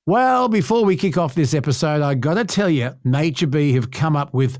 Well, before we kick off this episode, I got to tell you, Nature Bee have come up with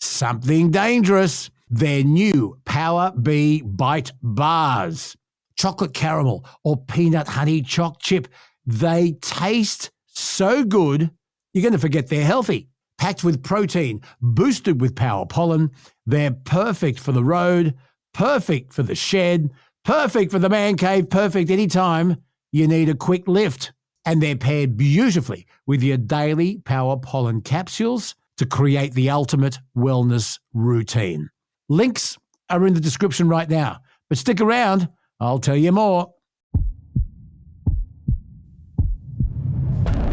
something dangerous. Their new Power Bee Bite Bars. Chocolate caramel or peanut honey choc chip. They taste so good, you're going to forget they're healthy. Packed with protein, boosted with power pollen, they're perfect for the road, perfect for the shed, perfect for the man cave, perfect anytime you need a quick lift. And they're paired beautifully with your daily power pollen capsules to create the ultimate wellness routine. Links are in the description right now, but stick around, I'll tell you more.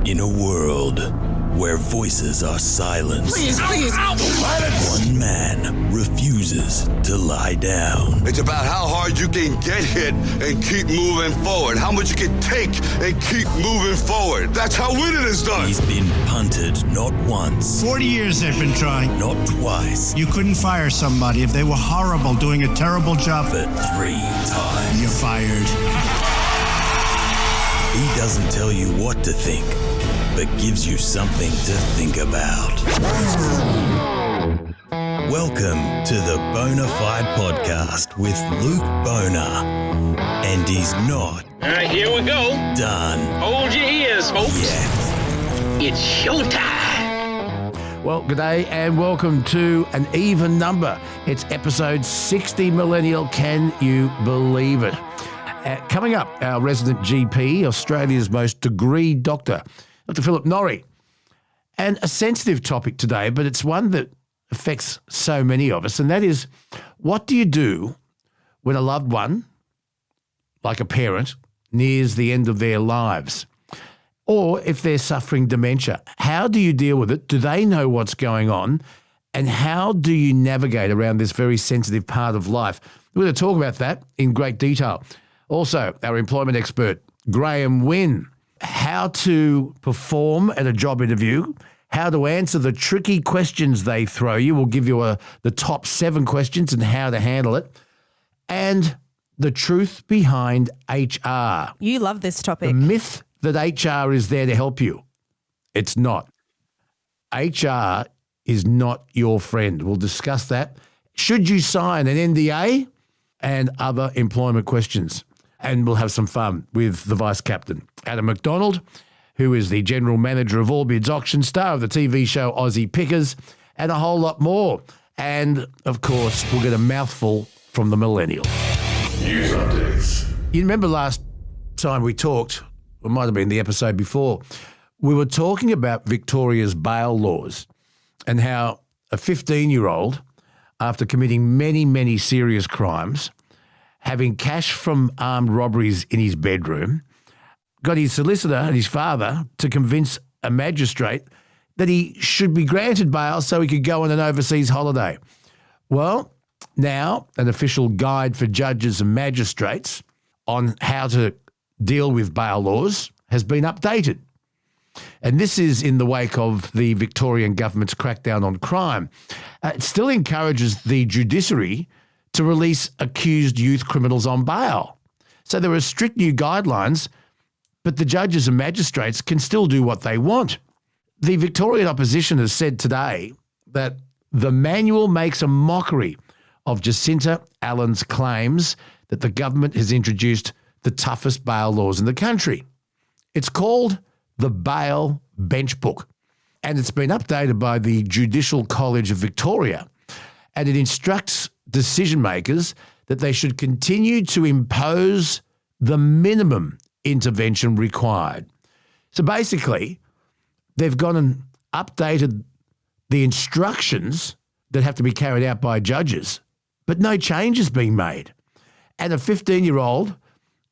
In a world where voices are silenced, Please. one man refuses to lie down. It's about how hard you can get hit and keep moving forward. How much you can take and keep moving forward. That's how winning is done. He's been punted not once, 40 years they've been trying. not twice, You couldn't fire somebody if they were horrible, doing a terrible job. but 3 times. You're fired. He doesn't tell you what to think, but gives you something to think about. Welcome to the Bonafide Podcast with Luke Boner. And he's not All right, here we go. done Hold your ears, folks. yet. It's showtime. Well, good day and welcome to an even number. It's episode 60 millennial. Can you believe it? Coming up, our resident GP, Australia's most degreed doctor, Dr. Philip Norrie. And a sensitive topic today, but it's one that affects so many of us, and that is, what do you do when a loved one, like a parent, nears the end of their lives? Or if they're suffering dementia, how do you deal with it? Do they know what's going on? And how do you navigate around this very sensitive part of life? We're going to talk about that in great detail. Also, our employment expert, Graham Wynn, how to perform at a job interview, how to answer the tricky questions they throw you. We'll give you the top 7 questions and how to handle it. And the truth behind HR. You love this topic. The myth that HR is there to help you. It's not. HR is not your friend. We'll discuss that. Should you sign an NDA? And other employment questions. And we'll have some fun with the Vice Captain, Adam McDonald, who is the General Manager of All Bids Auction, star of the TV show Aussie Pickers, and a whole lot more. And, of course, we'll get a mouthful from the millennial. News updates. You remember last time we talked, it might have been the episode before, we were talking about Victoria's bail laws and how a 15-year-old, after committing many, many serious crimes, having cash from armed robberies in his bedroom, got his solicitor and his father to convince a magistrate that he should be granted bail so he could go on an overseas holiday. Well, now an official guide for judges and magistrates on how to deal with bail laws has been updated. And this is in the wake of the Victorian government's crackdown on crime. It still encourages the judiciary to release accused youth criminals on bail. So there are strict new guidelines, but the judges and magistrates can still do what they want. The Victorian opposition has said today that the manual makes a mockery of Jacinta Allen's claims that the government has introduced the toughest bail laws in the country. It's called the Bail Bench Book, and it's been updated by the Judicial College of Victoria, and it instructs decision makers that they should continue to impose the minimum intervention required. So basically, they've gone and updated the instructions that have to be carried out by judges, but no change is being made. And a 15-year-old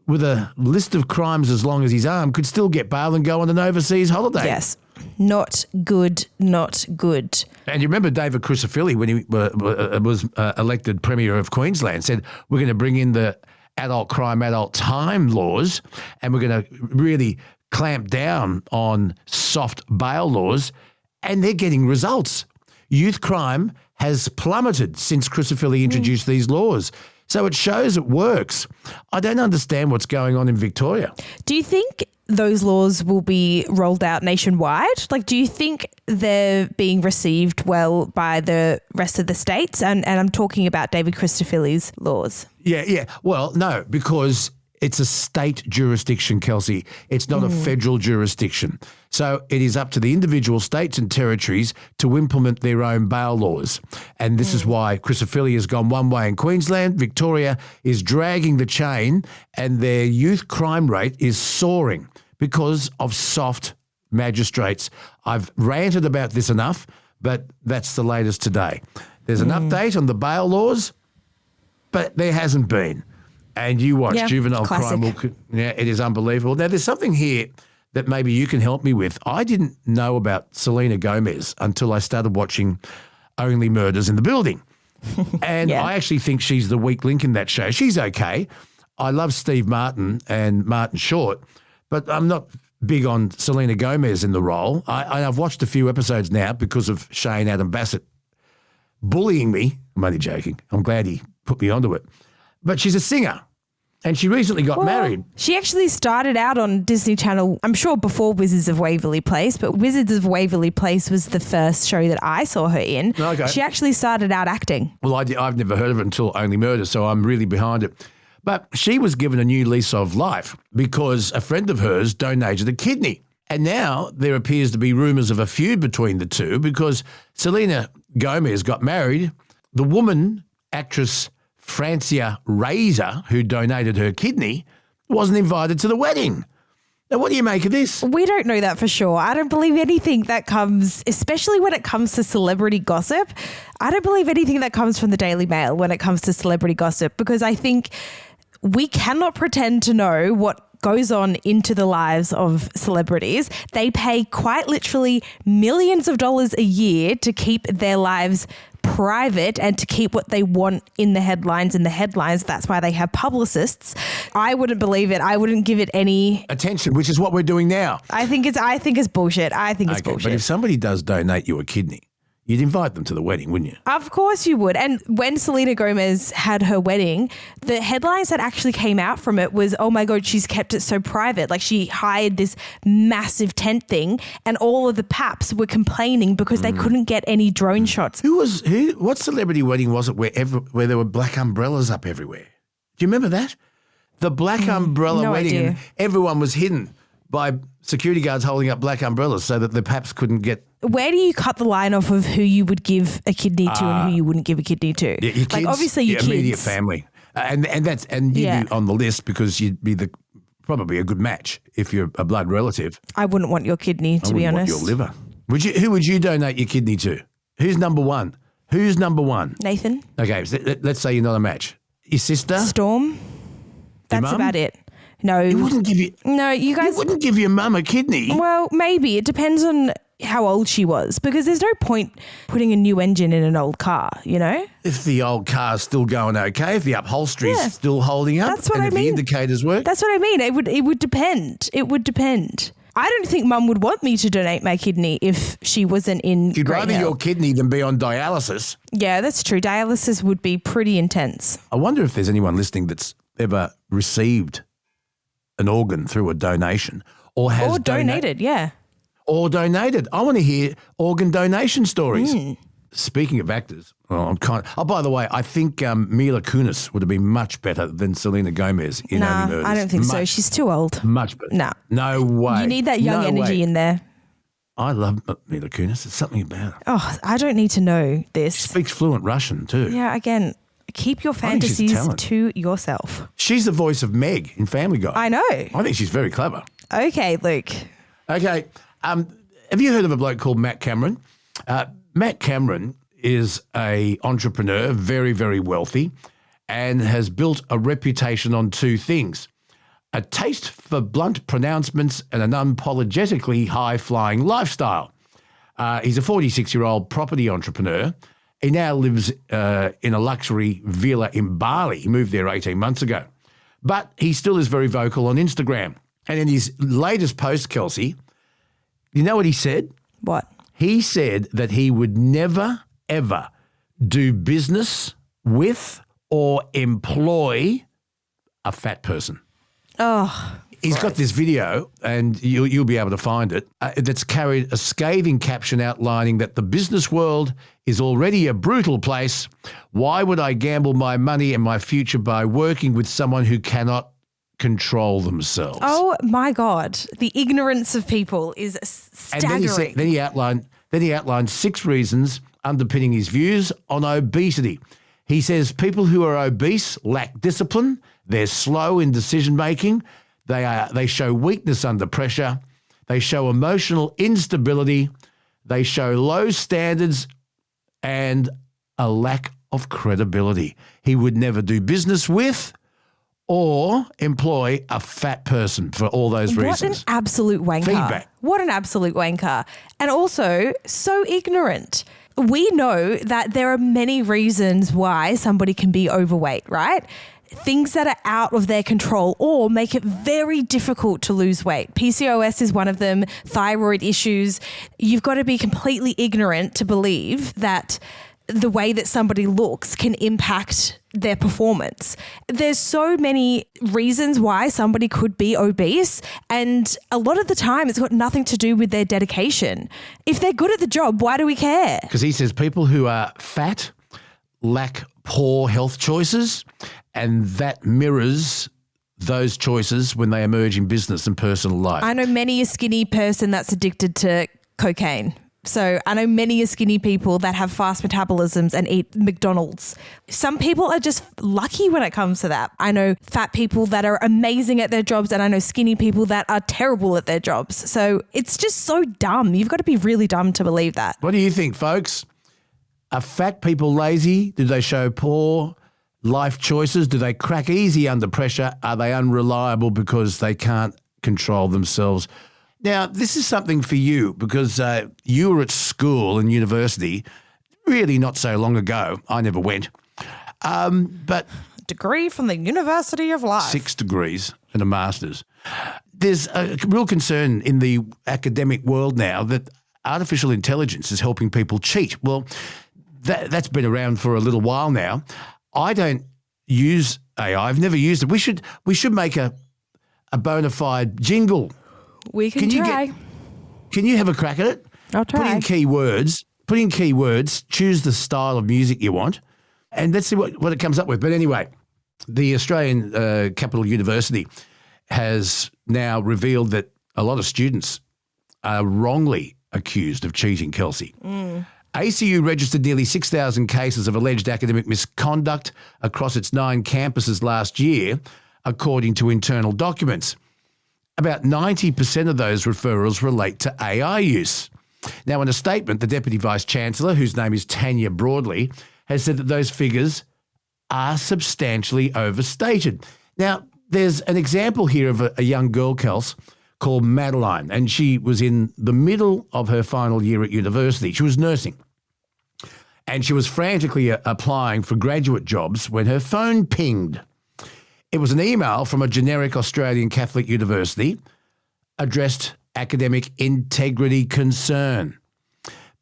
with a list of crimes as long as his arm could still get bail and go on an overseas holiday. Yes. Not good, not good. And you remember David Crucifilli, when he was elected Premier of Queensland, said, we're going to bring in the adult crime, adult time laws, and we're going to really clamp down on soft bail laws, and they're getting results. Youth crime has plummeted since Crucifilli introduced these laws. So it shows it works. I don't understand what's going on in Victoria. Do you think those laws will be rolled out nationwide? Like, do you think they're being received well by the rest of the states? And I'm talking about David Christofili's laws. Yeah. Well, no, because it's a state jurisdiction, Kelsey. It's not a federal jurisdiction. So it is up to the individual states and territories to implement their own bail laws. And this is why Christofili has gone one way in Queensland. Victoria is dragging the chain, and their youth crime rate is soaring because of soft magistrates. I've ranted about this enough, but that's the latest today. There's an update on the bail laws, but there hasn't been. And you watch juvenile classic. crime. It is unbelievable. Now, there's something here that maybe you can help me with. I didn't know about Selena Gomez until I started watching Only Murders in the Building. And I actually think she's the weak link in that show. She's okay. I love Steve Martin and Martin Short, but I'm not big on Selena Gomez in the role. I've watched a few episodes now because of Shane Adam Bassett bullying me. I'm only joking. I'm glad he put me onto it. But she's a singer, and she recently got married. She actually started out on Disney Channel, I'm sure before Wizards of Waverly Place, but Wizards of Waverly Place was the first show that I saw her in. Okay. She actually started out acting. Well, I've never heard of it until Only Murders, so I'm really behind it. But she was given a new lease of life because a friend of hers donated a kidney. And now there appears to be rumours of a feud between the two because Selena Gomez got married. The woman, actress Francia Razor, who donated her kidney, wasn't invited to the wedding. Now, what do you make of this? We don't know that for sure. I don't believe anything that comes, especially when it comes to celebrity gossip. I don't believe anything that comes from the Daily Mail when it comes to celebrity gossip, because I think we cannot pretend to know what goes on into the lives of celebrities. They pay quite literally millions of dollars a year to keep their lives private and to keep what they want in the headlines. That's why they have publicists. I wouldn't believe it. I wouldn't give it any attention, which is what we're doing now. I think it's bullshit. I think it's bullshit. But if somebody does donate you a kidney, you'd invite them to the wedding, wouldn't you? Of course you would. And when Selena Gomez had her wedding, the headlines that actually came out from it was, oh my God, she's kept it so private. Like, she hired this massive tent thing and all of the paps were complaining because they couldn't get any drone shots. What celebrity wedding was it where there were black umbrellas up everywhere? Do you remember that? The black umbrella wedding. idea. And everyone was hidden by security guards holding up black umbrellas so that the paps couldn't get. Where do you cut the line off of who you would give a kidney to and who you wouldn't give a kidney to? Yeah, your kids, obviously your immediate kids. family, and you'd be on the list because you'd be probably a good match if you're a blood relative. I wouldn't want your kidney, to be honest. Want your liver. Who would you donate your kidney to? Who's number one? Nathan. Okay, so let's say you're not a match. Your sister? Storm. That's mum? about it. No. You wouldn't give you. No, you guys. You wouldn't give your mum a kidney. Well, maybe. It depends on how old she was, because there's no point putting a new engine in an old car, you know? If the old car's still going okay, if the upholstery's still holding up, That's what and I if mean. the indicators work. That's what I mean. It would depend. It would depend. I don't think Mum would want me to donate my kidney if she wasn't in You'd great rather health. your kidney than be on dialysis. Yeah, that's true. Dialysis would be pretty intense. I wonder if there's anyone listening that's ever received an organ through a donation or has donated, yeah. Or donated. I want to hear organ donation stories. Speaking of actors, by the way, I think Mila Kunis would have been much better than Selena Gomez in Only Murders. I don't think so. She's too old. Much better. Nah. No way. You need that young energy in there. I love Mila Kunis. There's something about her. Oh, I don't need to know this. She speaks fluent Russian too. Yeah, again, keep your think she's fantasies talented. to yourself. She's the voice of Meg in Family Guy. I know. I think she's very clever. Okay, Luke. Okay. Have you heard of a bloke called Matt Cameron? Matt Cameron is an entrepreneur, very, very wealthy, and has built a reputation on two things: a taste for blunt pronouncements and an unapologetically high-flying lifestyle. He's a 46-year-old property entrepreneur. He now lives in a luxury villa in Bali. He moved there 18 months ago. But he still is very vocal on Instagram. And in his latest post, Kelsey, you know what he said? What? He said that he would never, ever do business with or employ a fat person. Oh, He's got this video, and you'll be able to find it, that's carried a scathing caption outlining that the business world is already a brutal place. Why would I gamble my money and my future by working with someone who cannot control themselves? Oh my God. The ignorance of people is staggering. And then he outlined 6 reasons underpinning his views on obesity. He says people who are obese lack discipline, they're slow in decision making, they show weakness under pressure, they show emotional instability, they show low standards and a lack of credibility. He would never do business with or employ a fat person for all those reasons. What an absolute wanker. Feedback. What an absolute wanker. And also so ignorant. We know that there are many reasons why somebody can be overweight, right? Things that are out of their control or make it very difficult to lose weight. PCOS is one of them, thyroid issues. You've got to be completely ignorant to believe that the way that somebody looks can impact their performance. There's so many reasons why somebody could be obese, and a lot of the time it's got nothing to do with their dedication. If they're good at the job, why do we care? Because he says people who are fat lack poor health choices, and that mirrors those choices when they emerge in business and personal life. I know many a skinny person that's addicted to cocaine. So I know many skinny people that have fast metabolisms and eat McDonald's. Some people are just lucky when it comes to that. I know fat people that are amazing at their jobs, and I know skinny people that are terrible at their jobs. So it's just so dumb. You've got to be really dumb to believe that. What do you think, folks? Are fat people lazy? Do they show poor life choices? Do they crack easy under pressure? Are they unreliable because they can't control themselves? Now, this is something for you because you were at school and university really not so long ago. I never went. But Degree from the University of Life. 6 degrees and a master's. There's a real concern in the academic world now that artificial intelligence is helping people cheat. Well, that's been around for a little while now. I don't use AI. I've never used it. We should make a bona fide jingle. We can try. Can you have a crack at it? I'll try. Put in keywords, choose the style of music you want, and let's see what it comes up with. But anyway, the Australian Capital University has now revealed that a lot of students are wrongly accused of cheating, Kelsey. ACU registered nearly 6,000 cases of alleged academic misconduct across its 9 campuses last year, according to internal documents. About 90% of those referrals relate to AI use. Now, in a statement, the Deputy Vice-Chancellor, whose name is Tanya Broadley, has said that those figures are substantially overstated. Now, there's an example here of a young girl, Kels, called Madeline, and she was in the middle of her final year at university. She was nursing, and she was frantically applying for graduate jobs when her phone pinged. It was an email from a generic Australian Catholic university addressed academic integrity concern.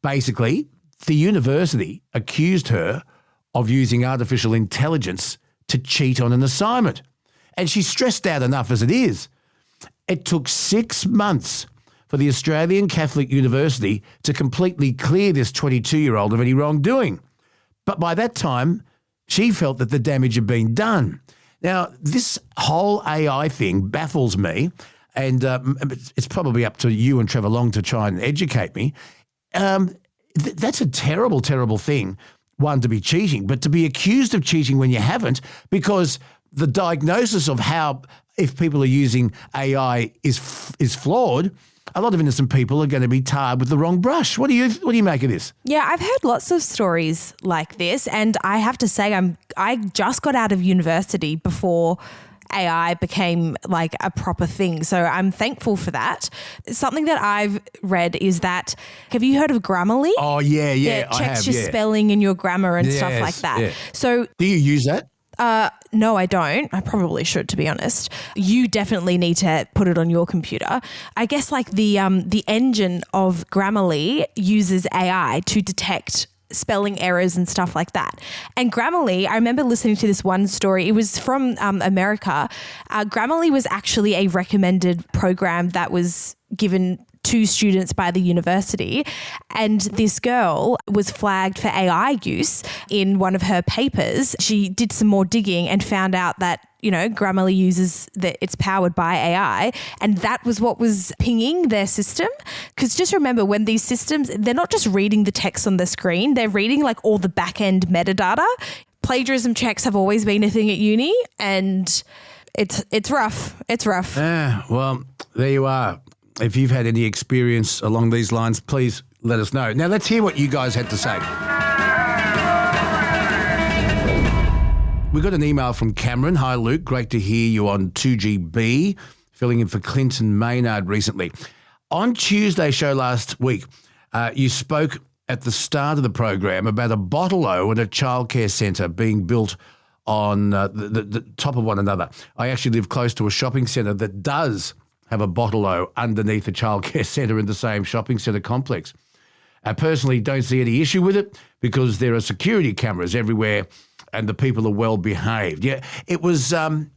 Basically, the university accused her of using artificial intelligence to cheat on an assignment. And she's stressed out enough as it is. It took 6 months for the Australian Catholic University to completely clear this 22-year-old of any wrongdoing. But by that time, she felt that the damage had been done. Now, this whole AI thing baffles me, and it's probably up to you and Trevor Long to try and educate me. That's a terrible, terrible thing, one, to be cheating, but to be accused of cheating when you haven't, because the diagnosis of how, if people are using AI is flawed, a lot of innocent people are going to be tarred with the wrong brush. What do you make of this? Yeah, I've heard lots of stories like this, and I have to say I just got out of university before AI became like a proper thing. So I'm thankful for that. Something that I've read is that, have you heard of Grammarly? Oh, yeah, It checks your spelling and your grammar and stuff like that. Yeah. So do you use that? No, I don't. I probably should, to be honest. You definitely need to put it on your computer. I guess like the engine of Grammarly uses AI to detect spelling errors and stuff like that. And Grammarly, I remember listening to this one story. It was from America. Grammarly was actually a recommended program that was given to students by the university. And this girl was flagged for AI use in one of her papers. She did some more digging and found out that, Grammarly uses that it's powered by AI. And that was what was pinging their system. Because just remember, when these systems, they're not just reading the text on the screen, they're reading like all the back end metadata. Plagiarism checks have always been a thing at uni, and it's rough. It's rough. Yeah, well, there you are. If you've had any experience along these lines, please let us know. Now, let's hear what you guys had to say. We got an email from Cameron. Hi, Luke. Great to hear you on 2GB, filling in for Clinton Maynard recently. On Tuesday's show last week, you spoke at the start of the program about a bottle-o at a childcare centre being built on the top of one another. I actually live close to a shopping centre that does have a bottle-o underneath a childcare centre in the same shopping centre complex. I personally don't see any issue with it because there are security cameras everywhere and the people are well behaved. Yeah, it was a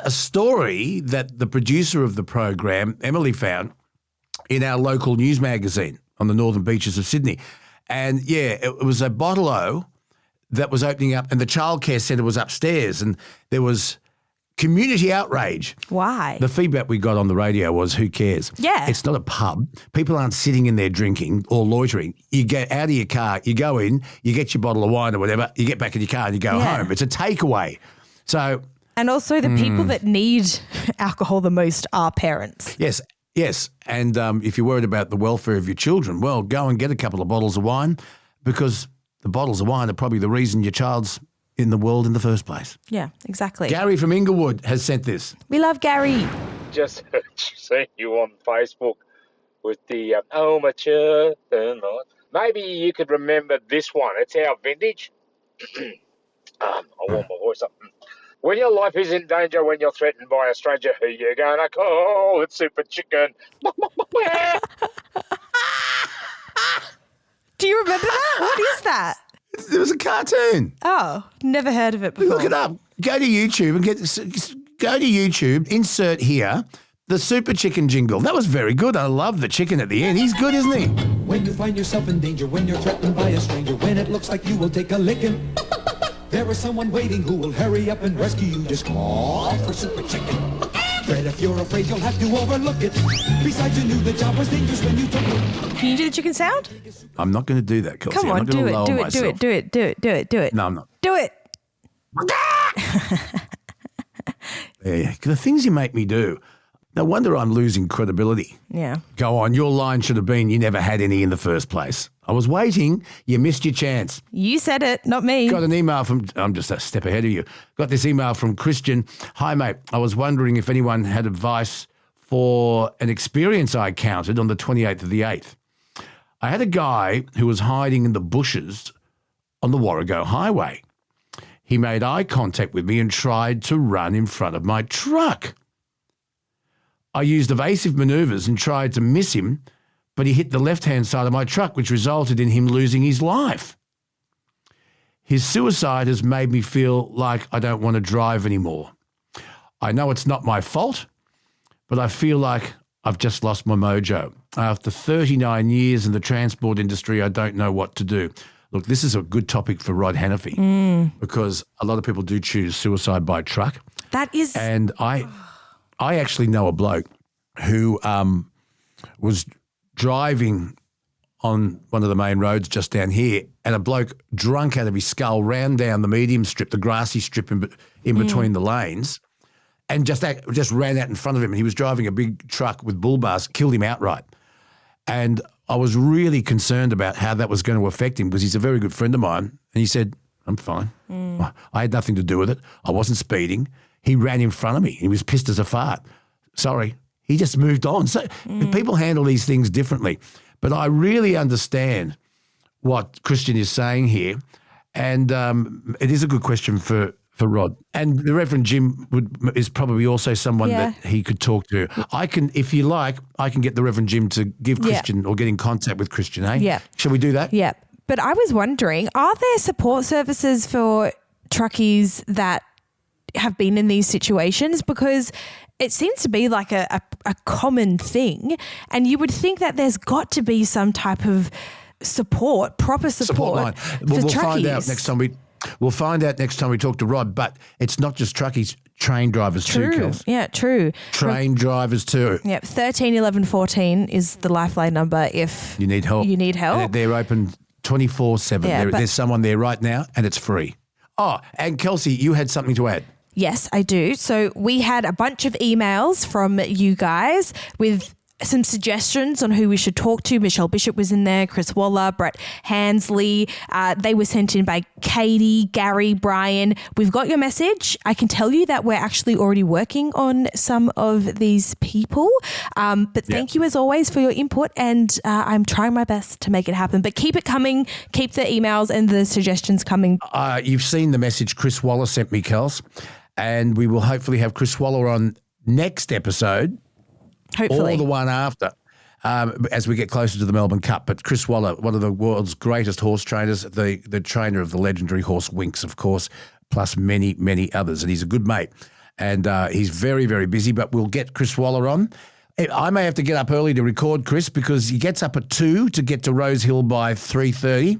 story that the producer of the program, Emily, found in our local news magazine on the northern beaches of Sydney. And yeah, it was a bottle-o that was opening up and the childcare centre was upstairs and there was community outrage. Why? The feedback we got on the radio was, who cares? Yeah. It's not a pub. People aren't sitting in there drinking or loitering. You get out of your car, you go in, you get your bottle of wine or whatever, you get back in your car and you go home. It's a takeaway. So... And also the people that need alcohol the most are parents. Yes. And if you're worried about the welfare of your children, well, go and get a couple of bottles of wine because the bottles of wine are probably the reason your child's in the world in the first place. Yeah, exactly. Gary from Inglewood has sent this. We love Gary. Just seen you on Facebook with the mature. Maybe you could remember this one. It's our vintage. I warm my voice up. When your life is in danger, when you're threatened by a stranger who you're going to call, it's Super Chicken. Do you remember that? What is that? It was a cartoon. Oh, never heard of it before. Look it up. Go to YouTube and insert here the Super Chicken jingle. That was very good. I love the chicken at the end. He's good, isn't he? When you find yourself in danger, when you're threatened by a stranger, when it looks like you will take a licking, there is someone waiting who will hurry up and rescue you. Just call for Super Chicken. Fred, if you're afraid, you'll have to overlook it. Besides, you knew the job was dangerous when you took it. Can you do the chicken sound? I'm not going to do that, Kelsey. Come on, I'm not going to lower myself. do it. No, I'm not. Do it. Yeah, the things you make me do. No wonder I'm losing credibility. Yeah. Go on. Your line should have been, you never had any in the first place. I was waiting. You missed your chance. You said it, not me. Got an email from, I'm just a step ahead of you. Got this email from Christian. Hi, mate. I was wondering if anyone had advice for an experience I encountered on the 28th of the 8th. I had a guy who was hiding in the bushes on the Warrego Highway. He made eye contact with me and tried to run in front of my truck. I used evasive manoeuvres and tried to miss him, but he hit the left-hand side of my truck, which resulted in him losing his life. His suicide has made me feel like I don't want to drive anymore. I know it's not my fault, but I feel like I've just lost my mojo. After 39 years in the transport industry, I don't know what to do. Look, this is a good topic for Rod Hannafy because a lot of people do choose suicide by truck. That is... And I actually know a bloke who was driving on one of the main roads just down here, and a bloke drunk out of his skull ran down the medium strip, the grassy strip in between the lanes, and just ran out in front of him. And he was driving a big truck with bull bars, killed him outright. And I was really concerned about how that was going to affect him because he's a very good friend of mine. And he said, I'm fine. I had nothing to do with it. I wasn't speeding. He ran in front of me. He was pissed as a fart. Sorry. He just moved on. So people handle these things differently. But I really understand what Christian is saying here. And it is a good question for for Rod. And the Reverend Jim is probably also someone that he could talk to. I can, if you like, I can get the Reverend Jim to give Christian or get in contact with Christian, eh? Yeah. Shall we do that? Yeah. But I was wondering, are there support services for truckies that have been in these situations? Because it seems to be like a common thing, and you would think that there's got to be some type of support, proper support line. for We'll truckies. find out next time we'll find out next time we talk to Rod, but it's not just truckies, train drivers too, Kels. Yeah, true. Train drivers too. Yep, 13 11 14 is the lifeline number if You need help. And they're open 24/7. There's someone there right now and it's free. Oh, and Kelsey, you had something to add. Yes, I do. So we had a bunch of emails from you guys with some suggestions on who we should talk to. Michelle Bishop was in there, Chris Waller, Brett Hansley. They were sent in by Katie, Gary, Brian. We've got your message. I can tell you that we're actually already working on some of these people. But thank you as always for your input, and I'm trying my best to make it happen. But keep it coming. Keep the emails and the suggestions coming. You've seen the message Chris Waller sent me, Kels, and we will hopefully have Chris Waller on next episode. Hopefully. Or the one after, as we get closer to the Melbourne Cup. But Chris Waller, one of the world's greatest horse trainers, the trainer of the legendary horse Winx, of course, plus many, many others. And he's a good mate. And he's very, very busy, but we'll get Chris Waller on. I may have to get up early to record Chris because he gets up at 2 to get to Rose Hill by 3:30.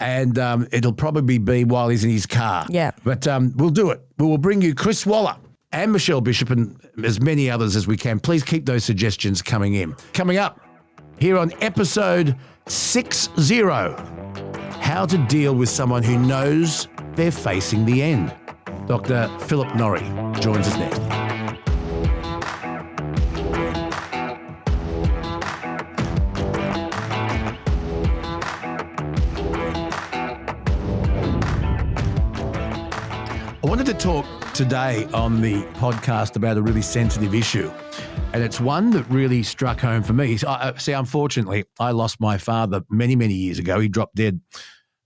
And it'll probably be while he's in his car. Yeah. But we'll do it. We will bring you Chris Waller and Michelle Bishop and as many others as we can. Please keep those suggestions coming in. Coming up here on episode 60, how to deal with someone who knows they're facing the end. Dr. Philip Norrie joins us next. I wanted to talk today on the podcast about a really sensitive issue, and it's one that really struck home for me. See, unfortunately, I lost my father many, many years ago. He dropped dead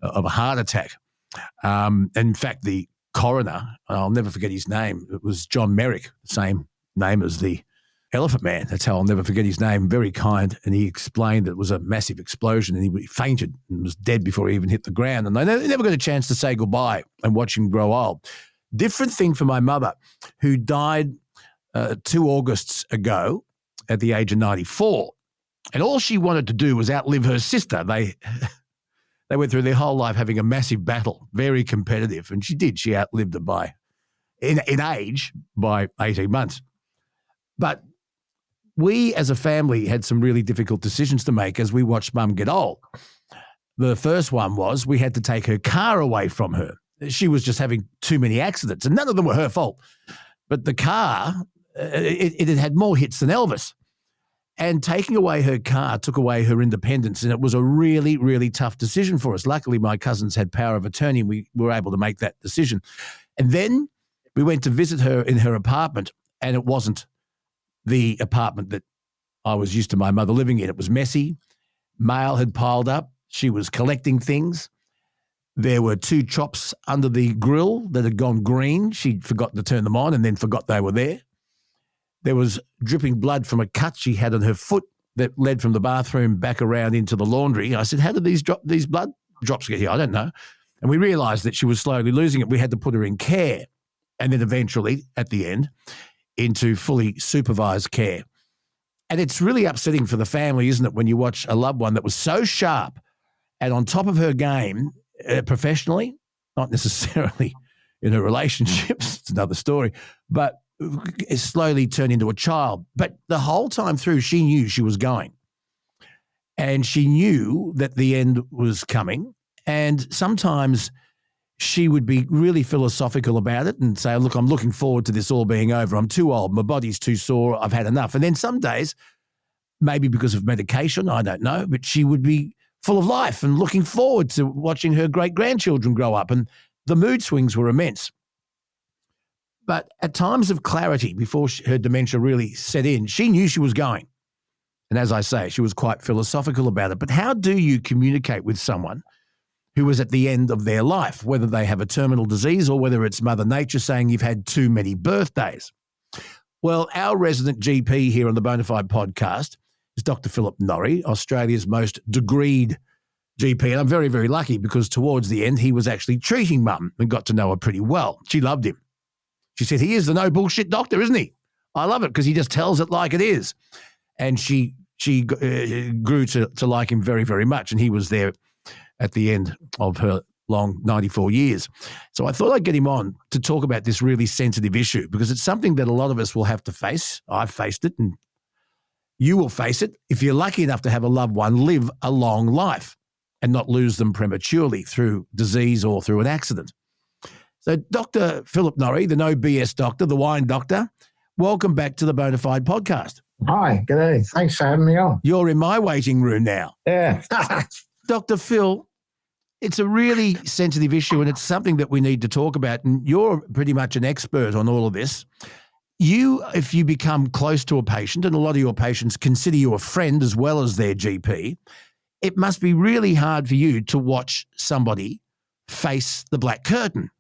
of a heart attack. In fact, the coroner, I'll never forget his name, it was John Merrick, the same name as the Elephant Man. That's how I'll never forget his name. Very kind. And he explained that it was a massive explosion and he fainted and was dead before he even hit the ground. And I never got a chance to say goodbye and watch him grow old. Different thing for my mother, who died 2 Augusts ago at the age of 94. And all she wanted to do was outlive her sister. They went through their whole life having a massive battle, very competitive. And she did. She outlived her in age by 18 months. But we as a family had some really difficult decisions to make as we watched Mum get old. The first one was we had to take her car away from her. She was just having too many accidents, and none of them were her fault. But the car, it had more hits than Elvis. And taking away her car took away her independence, and it was a really, really tough decision for us. Luckily, my cousins had power of attorney, and we were able to make that decision. And then we went to visit her in her apartment, and it wasn't the apartment that I was used to my mother living in. It was messy. Mail had piled up. She was collecting things. There were 2 chops under the grill that had gone green. She'd forgotten to turn them on and then forgot they were there. There was dripping blood from a cut she had on her foot that led from the bathroom back around into the laundry. I said, how did these blood drops get here? I don't know. And we realised that she was slowly losing it. We had to put her in care and then eventually, at the end, into fully supervised care. And it's really upsetting for the family, isn't it, when you watch a loved one that was so sharp and on top of her game professionally, not necessarily in her relationships, it's another story, but it slowly turned into a child. But the whole time through, she knew she was going. And she knew that the end was coming. And sometimes she would be really philosophical about it and say, look, I'm looking forward to this all being over. I'm too old. My body's too sore. I've had enough. And then some days, maybe because of medication, I don't know, but she would be full of life and looking forward to watching her great-grandchildren grow up. And the mood swings were immense. But at times of clarity, before her dementia really set in, she knew she was going. And as I say, she was quite philosophical about it. But how do you communicate with someone who is at the end of their life, whether they have a terminal disease or whether it's Mother Nature saying you've had too many birthdays. Well, our resident GP here on the Bonafide podcast is Dr. Philip Norrie, Australia's most degreed GP. And I'm very, very lucky because towards the end, he was actually treating Mum and got to know her pretty well. She loved him. She said, he is the no bullshit doctor, isn't he? I love it because he just tells it like it is. And she grew to like him very, very much. And he was there at the end of her long 94 years. So I thought I'd get him on to talk about this really sensitive issue because it's something that a lot of us will have to face. I've faced it and you will face it if you're lucky enough to have a loved one live a long life and not lose them prematurely through disease or through an accident. So Dr. Philip Norrie, the no BS doctor, the wine doctor, welcome back to the Bonafide podcast. Hi, g'day. Thanks for having me on. You're in my waiting room now. Yeah. Dr. Phil, it's a really sensitive issue and it's something that we need to talk about. And you're pretty much an expert on all of this. If you become close to a patient, and a lot of your patients consider you a friend as well as their GP, it must be really hard for you to watch somebody face the black curtain.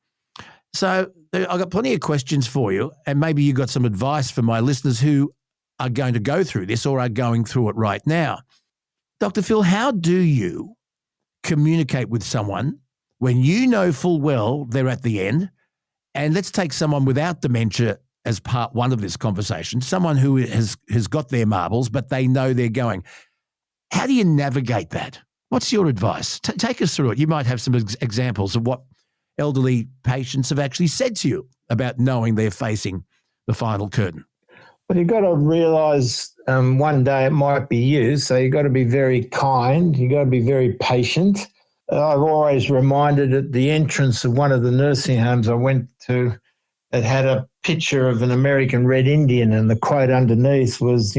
So I've got plenty of questions for you, and maybe you got some advice for my listeners who are going to go through this or are going through it right now. Dr. Phil, how do you communicate with someone when you know full well they're at the end? And let's take someone without dementia as part one of this conversation, someone who has got their marbles, but they know they're going. How do you navigate that? What's your advice? Take us through it. You might have some examples of what elderly patients have actually said to you about knowing they're facing the final curtain. Well, you've got to realise one day it might be you, so you've got to be very kind. You've got to be very patient. I've always reminded at the entrance of one of the nursing homes I went to, it had a picture of an American Red Indian, and the quote underneath was,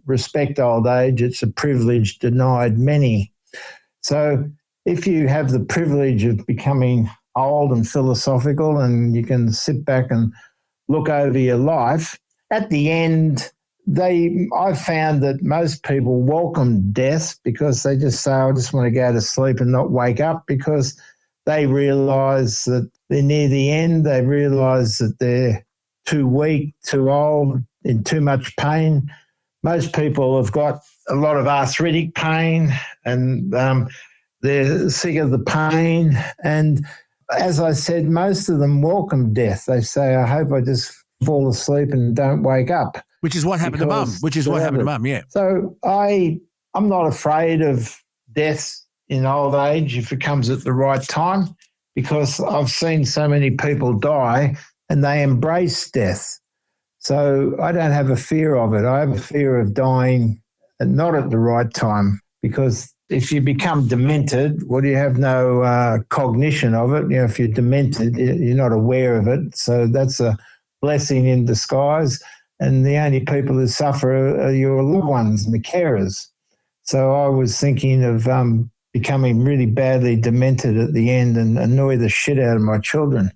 respect old age, it's a privilege denied many. So if you have the privilege of becoming old and philosophical and you can sit back and look over your life, at the end, I've found that most people welcome death because they just say, I just want to go to sleep and not wake up, because they realise that they're near the end. They realise that they're too weak, too old, in too much pain. Most people have got a lot of arthritic pain and they're sick of the pain. And as I said, most of them welcome death. They say, I hope I just fall asleep and don't wake up. Which is what happened to Mum. Yeah. So I'm not afraid of death in old age if it comes at the right time, because I've seen so many people die and they embrace death. So I don't have a fear of it. I have a fear of dying and not at the right time, because if you become demented, well, you have no cognition of it. If you're demented, you're not aware of it. So that's a blessing in disguise. And the only people who suffer are your loved ones and the carers. So I was thinking of becoming really badly demented at the end and annoy the shit out of my children.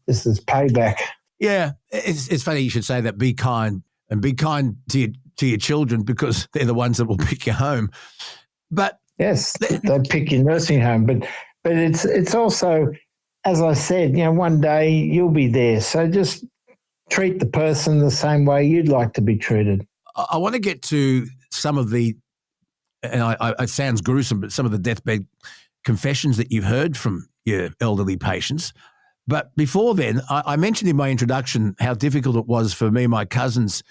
This is payback. Yeah, it's funny you should say that. Be kind, and be kind to your children, because they're the ones that will pick you home. But yes, they pick your nursing home. But it's also, as I said, one day you'll be there. So just treat the person the same way you'd like to be treated. I want to get to some of the, and it sounds gruesome, but some of the deathbed confessions that you've heard from your elderly patients. But before then, I mentioned in my introduction how difficult it was for me and my cousins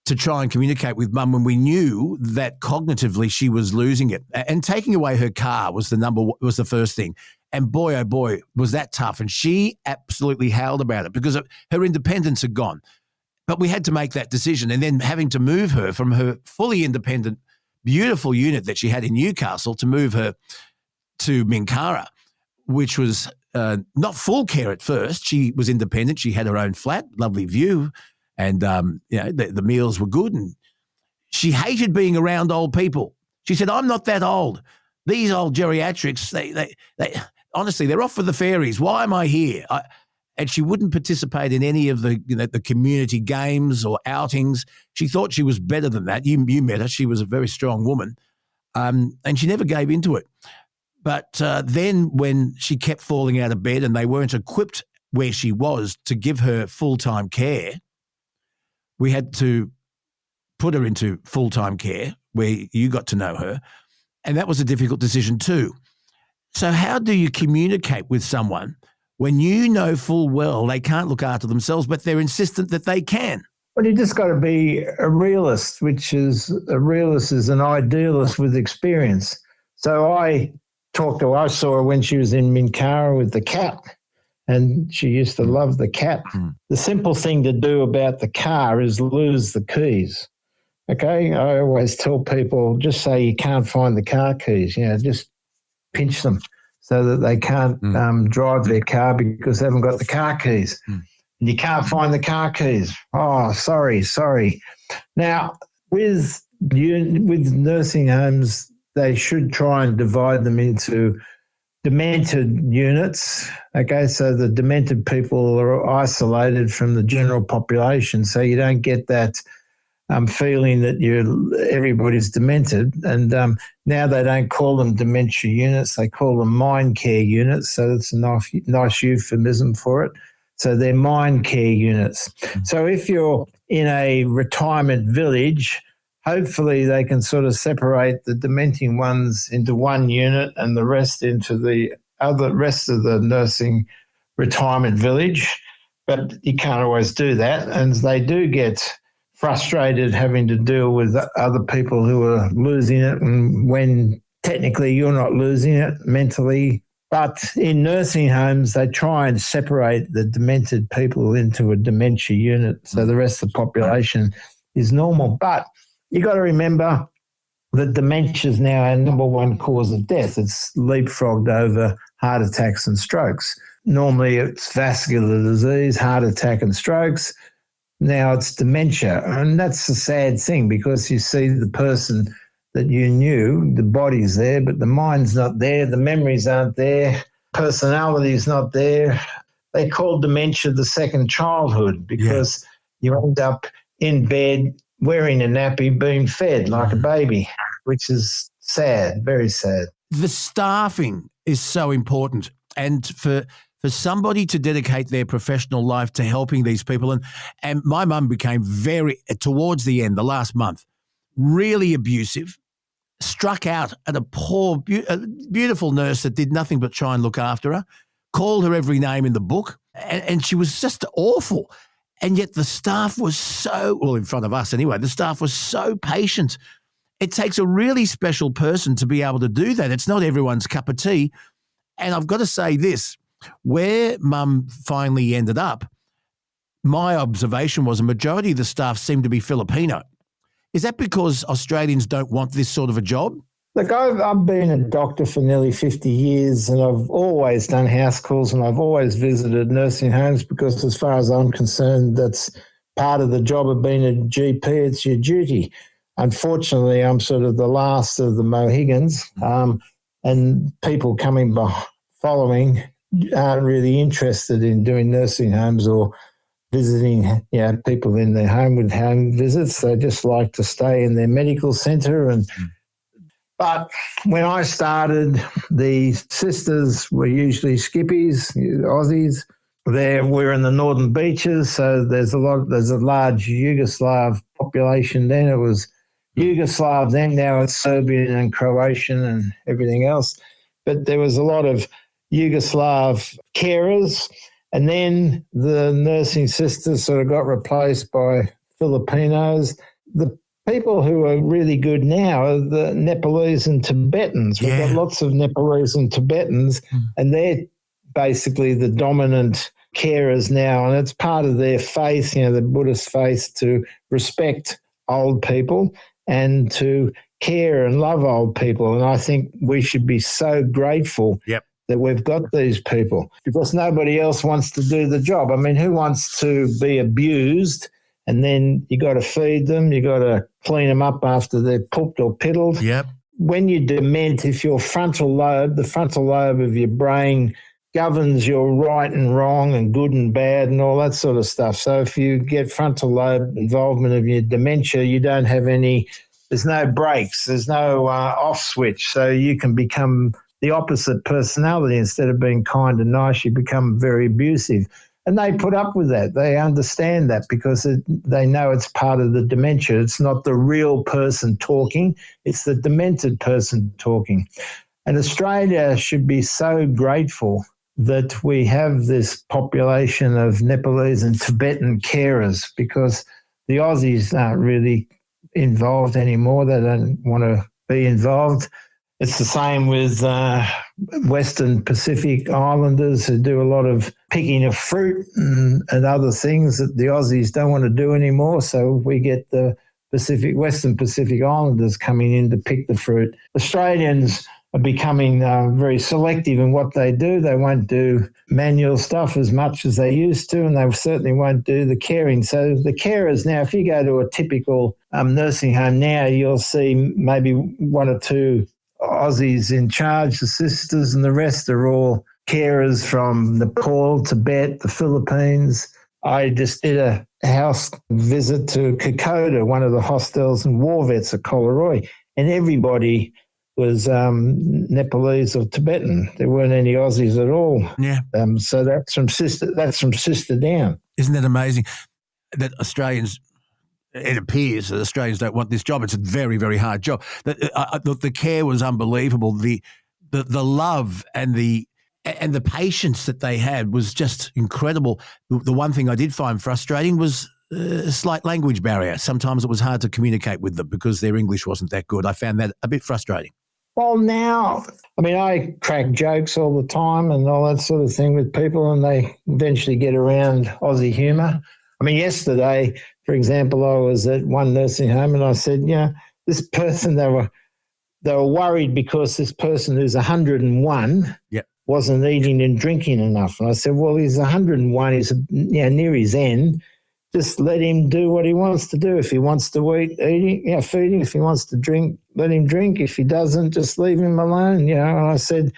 to try and communicate with Mum when we knew that cognitively she was losing it. And taking away her car was the first thing. And boy, oh boy, was that tough. And she absolutely howled about it because her independence had gone. But we had to make that decision. And then having to move her from her fully independent, beautiful unit that she had in Newcastle to move her to Minkara, which was not full care at first. She was independent. She had her own flat, lovely view, and the meals were good. And she hated being around old people. She said, I'm not that old. These old geriatrics, they honestly, they're off for the fairies. Why am I here? And she wouldn't participate in any of the community games or outings. She thought she was better than that. You met her. She was a very strong woman, and she never gave into it. But then when she kept falling out of bed and they weren't equipped where she was to give her full-time care, we had to put her into full-time care where you got to know her. And that was a difficult decision too. So how do you communicate with someone when you know full well they can't look after themselves, but they're insistent that they can? Well, you just got to be a realist, a realist is an idealist with experience. So I saw her when she was in Minkara with the cat, and she used to love the cat. The simple thing to do about the car is lose the keys. Okay, I always tell people, just say you can't find the car keys, just pinch them so that they can't drive their car because they haven't got the car keys. And you can't find the car keys. Oh, sorry. Now, with nursing homes, they should try and divide them into demented units. Okay, so the demented people are isolated from the general population, so you don't get that feeling that everybody's demented. And now they don't call them dementia units; they call them mind care units. So it's a nice euphemism for it. So they're mind care units. So if you're in a retirement village, hopefully they can sort of separate the dementing ones into one unit and the rest into the rest of the nursing retirement village. But you can't always do that. And they do get frustrated having to deal with other people who are losing it, and when technically you're not losing it mentally. But in nursing homes, they try and separate the demented people into a dementia unit so the rest of the population is normal. But you got to remember that dementia is now our number one cause of death. It's leapfrogged over heart attacks and strokes. Normally it's vascular disease, heart attack and strokes. Now it's dementia. And that's a sad thing because you see the person that you knew, the body's there, but the mind's not there, the memories aren't there, personality's not there. They call dementia the second childhood because you end up in bed wearing a nappy, being fed like a baby, which is sad, very sad. The staffing is so important. And for somebody to dedicate their professional life to helping these people, and my mum became towards the end, the last month, really abusive, struck out at a poor, beautiful nurse that did nothing but try and look after her, called her every name in the book, and she was just awful. And yet the staff was in front of us anyway, the staff was so patient. It takes a really special person to be able to do that. It's not everyone's cup of tea. And I've got to say this, where Mum finally ended up, my observation was a majority of the staff seemed to be Filipino. Is that because Australians don't want this sort of a job? Look, I've been a doctor for nearly 50 years and I've always done house calls and I've always visited nursing homes because as far as I'm concerned, that's part of the job of being a GP. It's your duty. Unfortunately, I'm sort of the last of the Mohegans and people following aren't really interested in doing nursing homes or visiting people in their home with home visits. They just like to stay in their medical centre. But when I started, the sisters were usually skippies, Aussies. We're in the Northern Beaches, so there's a large Yugoslav population then. It was Yugoslav then, now it's Serbian and Croatian and everything else. But there was a lot of Yugoslav carers. And then the nursing sisters sort of got replaced by Filipinos. The people who are really good now are the Nepalese and Tibetans. We've got lots of Nepalese and Tibetans, and they're basically the dominant carers now. And it's part of their faith, the Buddhist faith, to respect old people and to care and love old people. And I think we should be so grateful that we've got these people because nobody else wants to do the job. I mean, who wants to be abused and then you got to feed them, you got to clean them up after they're pooped or piddled? Yep. When you dement, if your the frontal lobe of your brain governs your right and wrong and good and bad and all that sort of stuff. So if you get frontal lobe involvement of your dementia, you don't have there's no brakes, there's no off switch. So you can become the opposite personality. Instead of being kind and nice, you become very abusive. And they put up with that. They understand that because they know it's part of the dementia. It's not the real person talking. It's the demented person talking. And Australia should be so grateful that we have this population of Nepalese and Tibetan carers, because the Aussies aren't really involved anymore. They don't want to be involved. It's the same with Western Pacific Islanders who do a lot of picking of fruit and other things that the Aussies don't want to do anymore. So we get the Western Pacific Islanders coming in to pick the fruit. Australians are becoming very selective in what they do. They won't do manual stuff as much as they used to, and they certainly won't do the caring. So the carers now, if you go to a typical nursing home now, you'll see maybe one or two Aussies in charge, the sisters, and the rest are all carers from Nepal, Tibet, the Philippines. I just did a house visit to Kokoda, one of the hostels and war vets at Collaroy, and everybody was Nepalese or Tibetan. There weren't any Aussies at all. Yeah. So that's from sister down. Isn't that amazing? That Australians, it appears that Australians don't want this job. It's a very, very hard job. The care was unbelievable. The love and the patience that they had was just incredible. The one thing I did find frustrating was a slight language barrier. Sometimes it was hard to communicate with them because their English wasn't that good. I found that a bit frustrating. Well, now, I mean, I crack jokes all the time and all that sort of thing with people, and they eventually get around Aussie humour. I mean, yesterday, for example, I was at one nursing home and I said, this person, they were worried because this person who's 101 wasn't eating and drinking enough. And I said, well, he's 101, he's near his end. Just let him do what he wants to do. If he wants to eat, feeding. If he wants to drink, let him drink. If he doesn't, just leave him alone. And I said,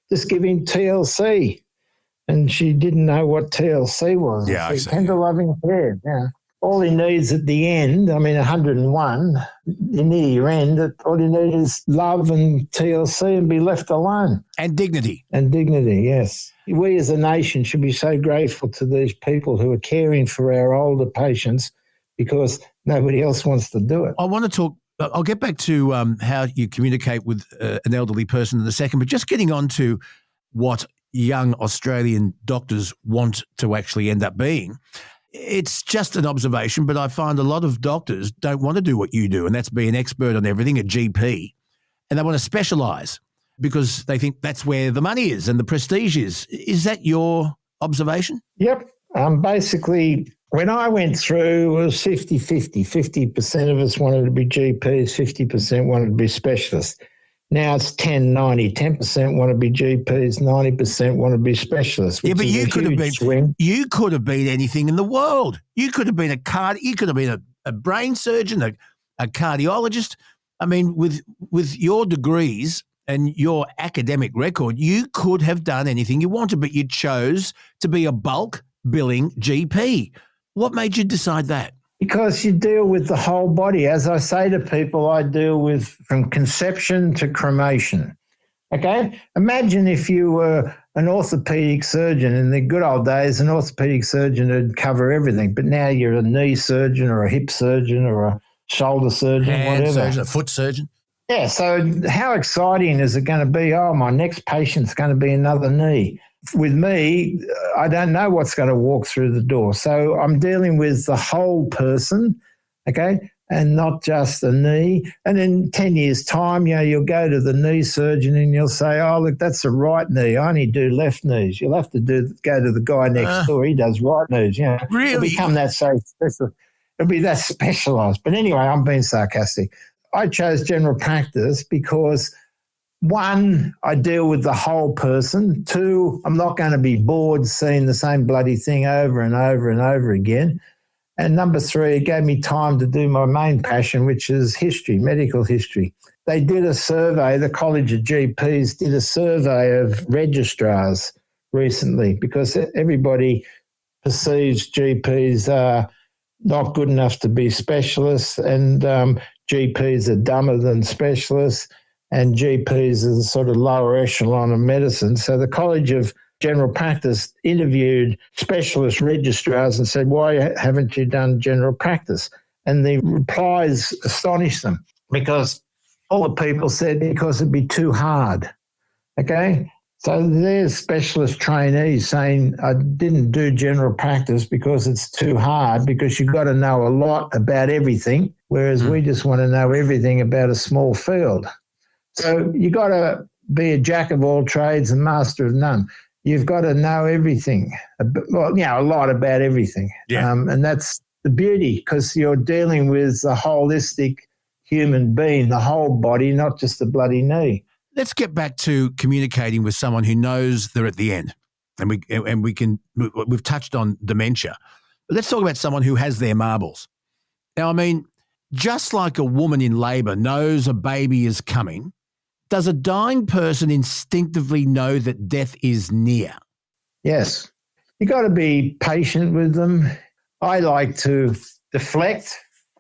just give him TLC. And she didn't know what TLC was. Yeah, I see. Tender loving care. Yeah. All he needs at the end, 101, near your end, all you need is love and TLC and be left alone. And dignity. And dignity, yes. We as a nation should be so grateful to these people who are caring for our older patients because nobody else wants to do it. I want to talk, I'll get back to how you communicate with an elderly person in a second, but just getting on to what young Australian doctors want to actually end up being. It's just an observation, but I find a lot of doctors don't want to do what you do, and that's be an expert on everything, a GP, and they want to specialise because they think that's where the money is and the prestige is. Is that your observation? Yep. Basically, when I went through, it was 50-50. 50% of us wanted to be GPs, 50% wanted to be specialists. Now it's 10-90. 10% want to be GPs, 90% want to be specialists. Yeah, but you could have been swing. You could have been anything in the world. You could have been you could have been a brain surgeon, a cardiologist. I mean, with your degrees and your academic record, you could have done anything you wanted, but you chose to be a bulk billing GP. What made you decide that? Because you deal with the whole body. As I say to people, I deal with from conception to cremation. Okay? Imagine if you were an orthopaedic surgeon. In the good old days, an orthopaedic surgeon would cover everything, but now you're a knee surgeon or a hip surgeon or a shoulder surgeon, Hand whatever. surgeon, a foot surgeon. Yeah, so how exciting is it going to be? Oh, my next patient's going to be another knee. With me, I don't know what's going to walk through the door. So I'm dealing with the whole person, okay, and not just the knee. And in 10 years' time, you'll go to the knee surgeon and you'll say, oh, look, that's the right knee. I only do left knees. You'll have to go to the guy next door. He does right knees. Really? It'll become that so special. It'll be that specialised. But anyway, I'm being sarcastic. I chose general practice because, one, I deal with the whole person. Two, I'm not going to be bored seeing the same bloody thing over and over and over again. And number three, it gave me time to do my main passion, which is history, medical history. They did a survey, the College of GPs did a survey of registrars recently because everybody perceives GPs are not good enough to be specialists and GPs are dumber than specialists. and GPs are the sort of lower echelon of medicine. So the College of General Practice interviewed specialist registrars and said, why haven't you done general practice? And the replies astonished them because all the people said because it'd be too hard. Okay? So there's specialist trainees saying, I didn't do general practice because it's too hard, because you've got to know a lot about everything, whereas we just want to know everything about a small field. So you've got to be a jack of all trades and master of none. You've got to know everything, well, a lot about everything. Yeah. And that's the beauty, because you're dealing with a holistic human being, the whole body, not just the bloody knee. Let's get back to communicating with someone who knows they're at the end, and we've touched on dementia. But let's talk about someone who has their marbles. Now, I mean, just like a woman in labour knows a baby is coming, does a dying person instinctively know that death is near? Yes. You got to be patient with them. I like to deflect.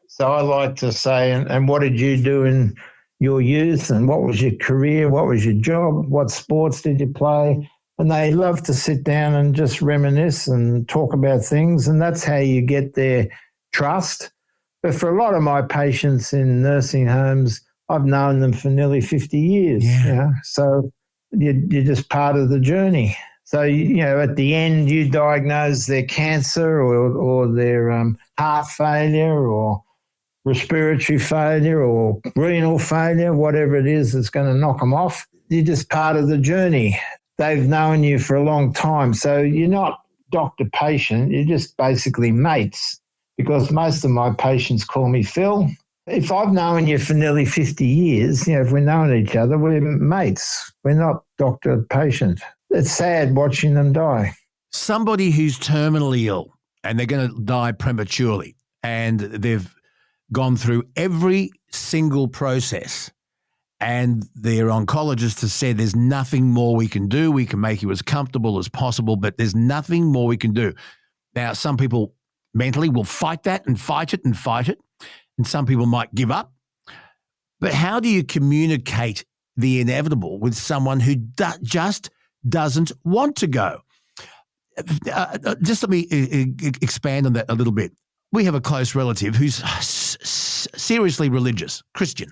So I like to say, and what did you do in your youth, and what was your career, what was your job, what sports did you play? And they love to sit down and just reminisce and talk about things, and that's how you get their trust. But for a lot of my patients in nursing homes, I've known them for nearly 50 years. Yeah. So you're just part of the journey. So, at the end, you diagnose their cancer or their heart failure or respiratory failure or renal failure, whatever it is that's going to knock them off. You're just part of the journey. They've known you for a long time. So you're not doctor-patient, you're just basically mates, because most of my patients call me Phil. If I've known you for nearly 50 years, if we've known each other, we're mates. We're not doctor-patient. It's sad watching them die. Somebody who's terminally ill and they're going to die prematurely, and they've gone through every single process, and their oncologist has said there's nothing more we can do. We can make you as comfortable as possible, but there's nothing more we can do. Now, some people mentally will fight that and fight it and fight it, and some people might give up. But how do you communicate the inevitable with someone who just doesn't want to go? Just let me expand on that a little bit. We have a close relative who's seriously religious, Christian.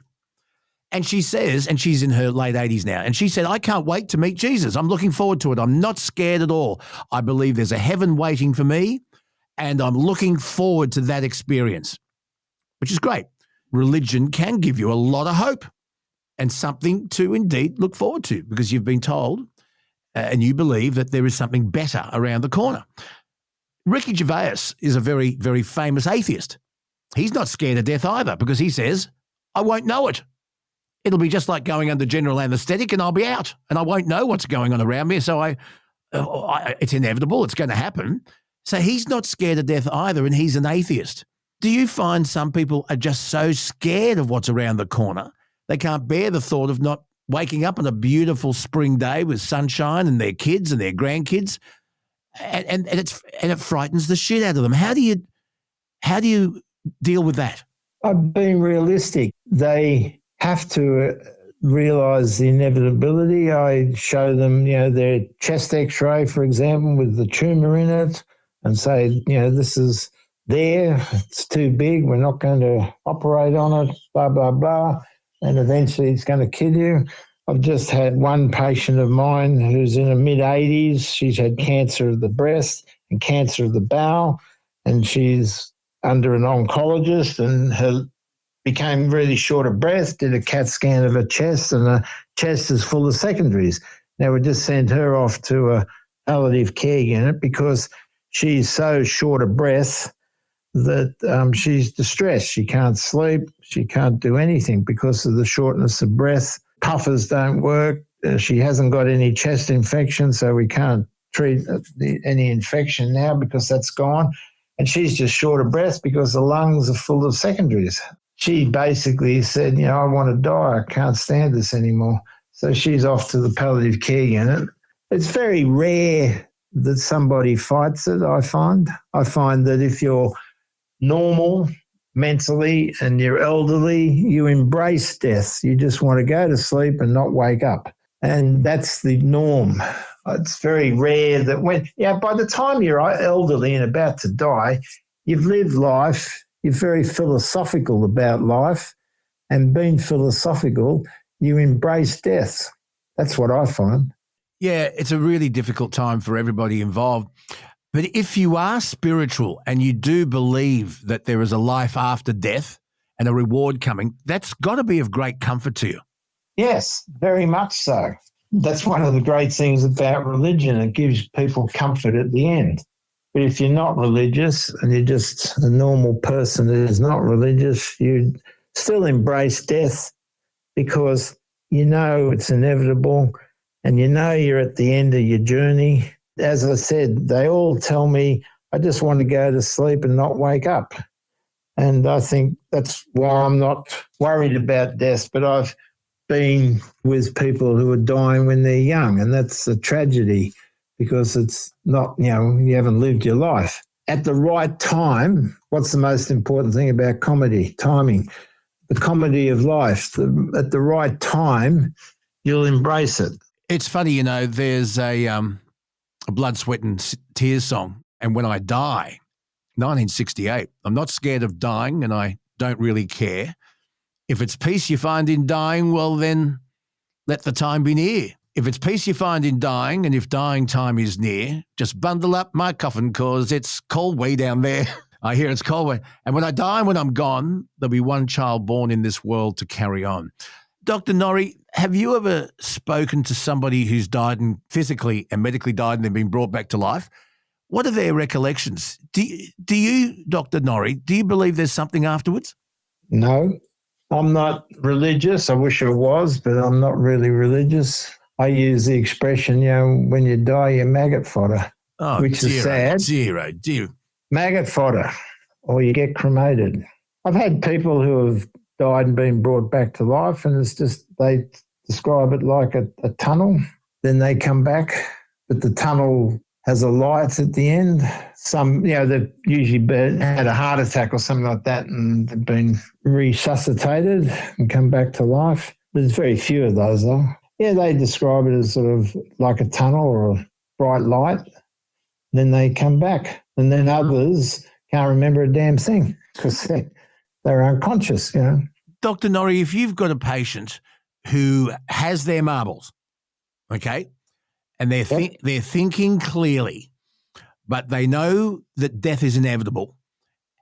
And she says, and she's in her late 80s now, and she said, I can't wait to meet Jesus. I'm looking forward to it. I'm not scared at all. I believe there's a heaven waiting for me, and I'm looking forward to that experience, which is great. Religion can give you a lot of hope and something to indeed look forward to, because you've been told and you believe that there is something better around the corner. Ricky Gervais is a very, very famous atheist. He's not scared of death either, because he says, I won't know it. It'll be just like going under general anaesthetic, and I'll be out and I won't know what's going on around me. So it's inevitable. It's going to happen. So he's not scared of death either, and he's an atheist. Do you find some people are just so scared of what's around the corner, they can't bear the thought of not waking up on a beautiful spring day with sunshine and their kids and their grandkids, and it frightens the shit out of them? How do you deal with that? I've been realistic. They have to realise the inevitability. I show them, their chest X-ray, for example, with the tumour in it, and say, this is there. It's too big. We're not going to operate on it. Blah blah blah, and eventually it's going to kill you. I've just had one patient of mine who's in her mid-80s. She's had cancer of the breast and cancer of the bowel, and she's under an oncologist, and became really short of breath, did a CAT scan of her chest, and her chest is full of secondaries. Now, we just sent her off to a palliative care unit because she's so short of breath that she's distressed. She can't sleep. She can't do anything because of the shortness of breath. Puffers don't work. She hasn't got any chest infection, so we can't treat any infection now because that's gone. And she's just short of breath because the lungs are full of secondaries. She basically said, I want to die. I can't stand this anymore. So she's off to the palliative care unit. It's very rare that somebody fights it, I find. I find that if you're normal, mentally and you're elderly, you embrace death. You just want to go to sleep and not wake up. And that's the norm. It's very rare that by the time you're elderly and about to die, you've lived life, you're very philosophical about life, and being philosophical, you embrace death. That's what I find. Yeah, it's a really difficult time for everybody involved. But if you are spiritual and you do believe that there is a life after death and a reward coming, that's got to be of great comfort to you. Yes, very much so. That's one of the great things about religion. It gives people comfort at the end. But if you're not religious and you're just a normal person who is not religious, you still embrace death because you know it's inevitable and you know you're at the end of your journey. As I said, they all tell me, I just want to go to sleep and not wake up. And I think that's why I'm not worried about death, but I've been with people who are dying when they're young, and that's a tragedy because it's not, you haven't lived your life. At the right time, what's the most important thing about comedy? Timing. The comedy of life. At the right time, you'll embrace it. It's funny, there's a Blood, Sweat and Tears song, and When I Die, 1968. I'm not scared of dying, and I don't really care. If it's peace you find in dying, well then let the time be near. If it's peace you find in dying, and if dying time is near, just bundle up my coffin, 'cause it's cold way down there. I hear it's cold way. And when I die and when I'm gone, there'll be one child born in this world to carry on. Dr. Norrie, have you ever spoken to somebody who's died and physically and medically died and they've been brought back to life? What are their recollections? Do you, Dr. Norrie, do you believe there's something afterwards? No. I'm not religious. I wish I was, but I'm not really religious. I use the expression, when you die, you're maggot fodder, which is sad. Dear. Maggot fodder, or you get cremated. I've had people who have died and been brought back to life, and it's just they describe it like a tunnel. Then they come back, but the tunnel has a light at the end. Some, they've usually had a heart attack or something like that and they've been resuscitated and come back to life. There's very few of those, though. Yeah, they describe it as sort of like a tunnel or a bright light. Then they come back. And then others can't remember a damn thing because they're unconscious, Dr. Norrie, if you've got a patient who has their marbles, okay, and they're thinking clearly, but they know that death is inevitable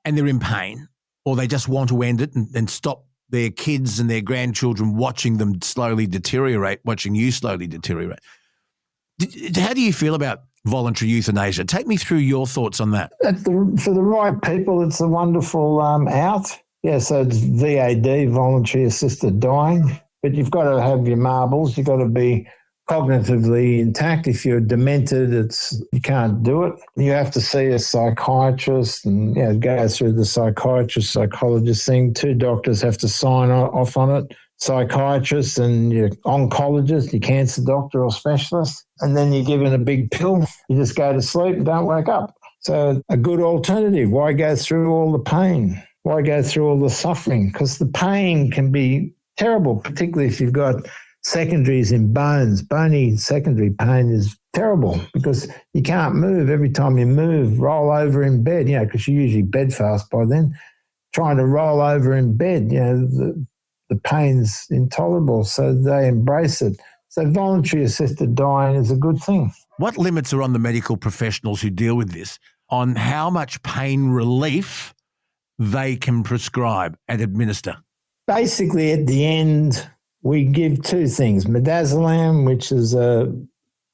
and they're in pain, or they just want to end it and stop their kids and their grandchildren watching them slowly deteriorate, watching you slowly deteriorate. How do you feel about voluntary euthanasia? Take me through your thoughts on that. For the right people, it's a wonderful out. Yeah, so it's VAD, voluntary assisted dying, but you've got to have your marbles. You've got to be cognitively intact. If you're demented, you can't do it. You have to see a psychiatrist and go through the psychologist thing. 2 doctors have to sign off on it. Psychiatrist and your oncologist, your cancer doctor or specialist, and then you're given a big pill. You just go to sleep and don't wake up. So a good alternative. Why go through all the pain? Why go through all the suffering? Because the pain can be terrible, particularly if you've got secondaries in bones. Bony secondary pain is terrible because you can't move. Every time you move, roll over in bed, because you're usually bedfast by then, trying to roll over in bed, the pain's intolerable, so they embrace it. So voluntary assisted dying is a good thing. What limits are on the medical professionals who deal with this on how much pain relief they can prescribe and administer? Basically, at the end, we give 2 things. Midazolam, which is an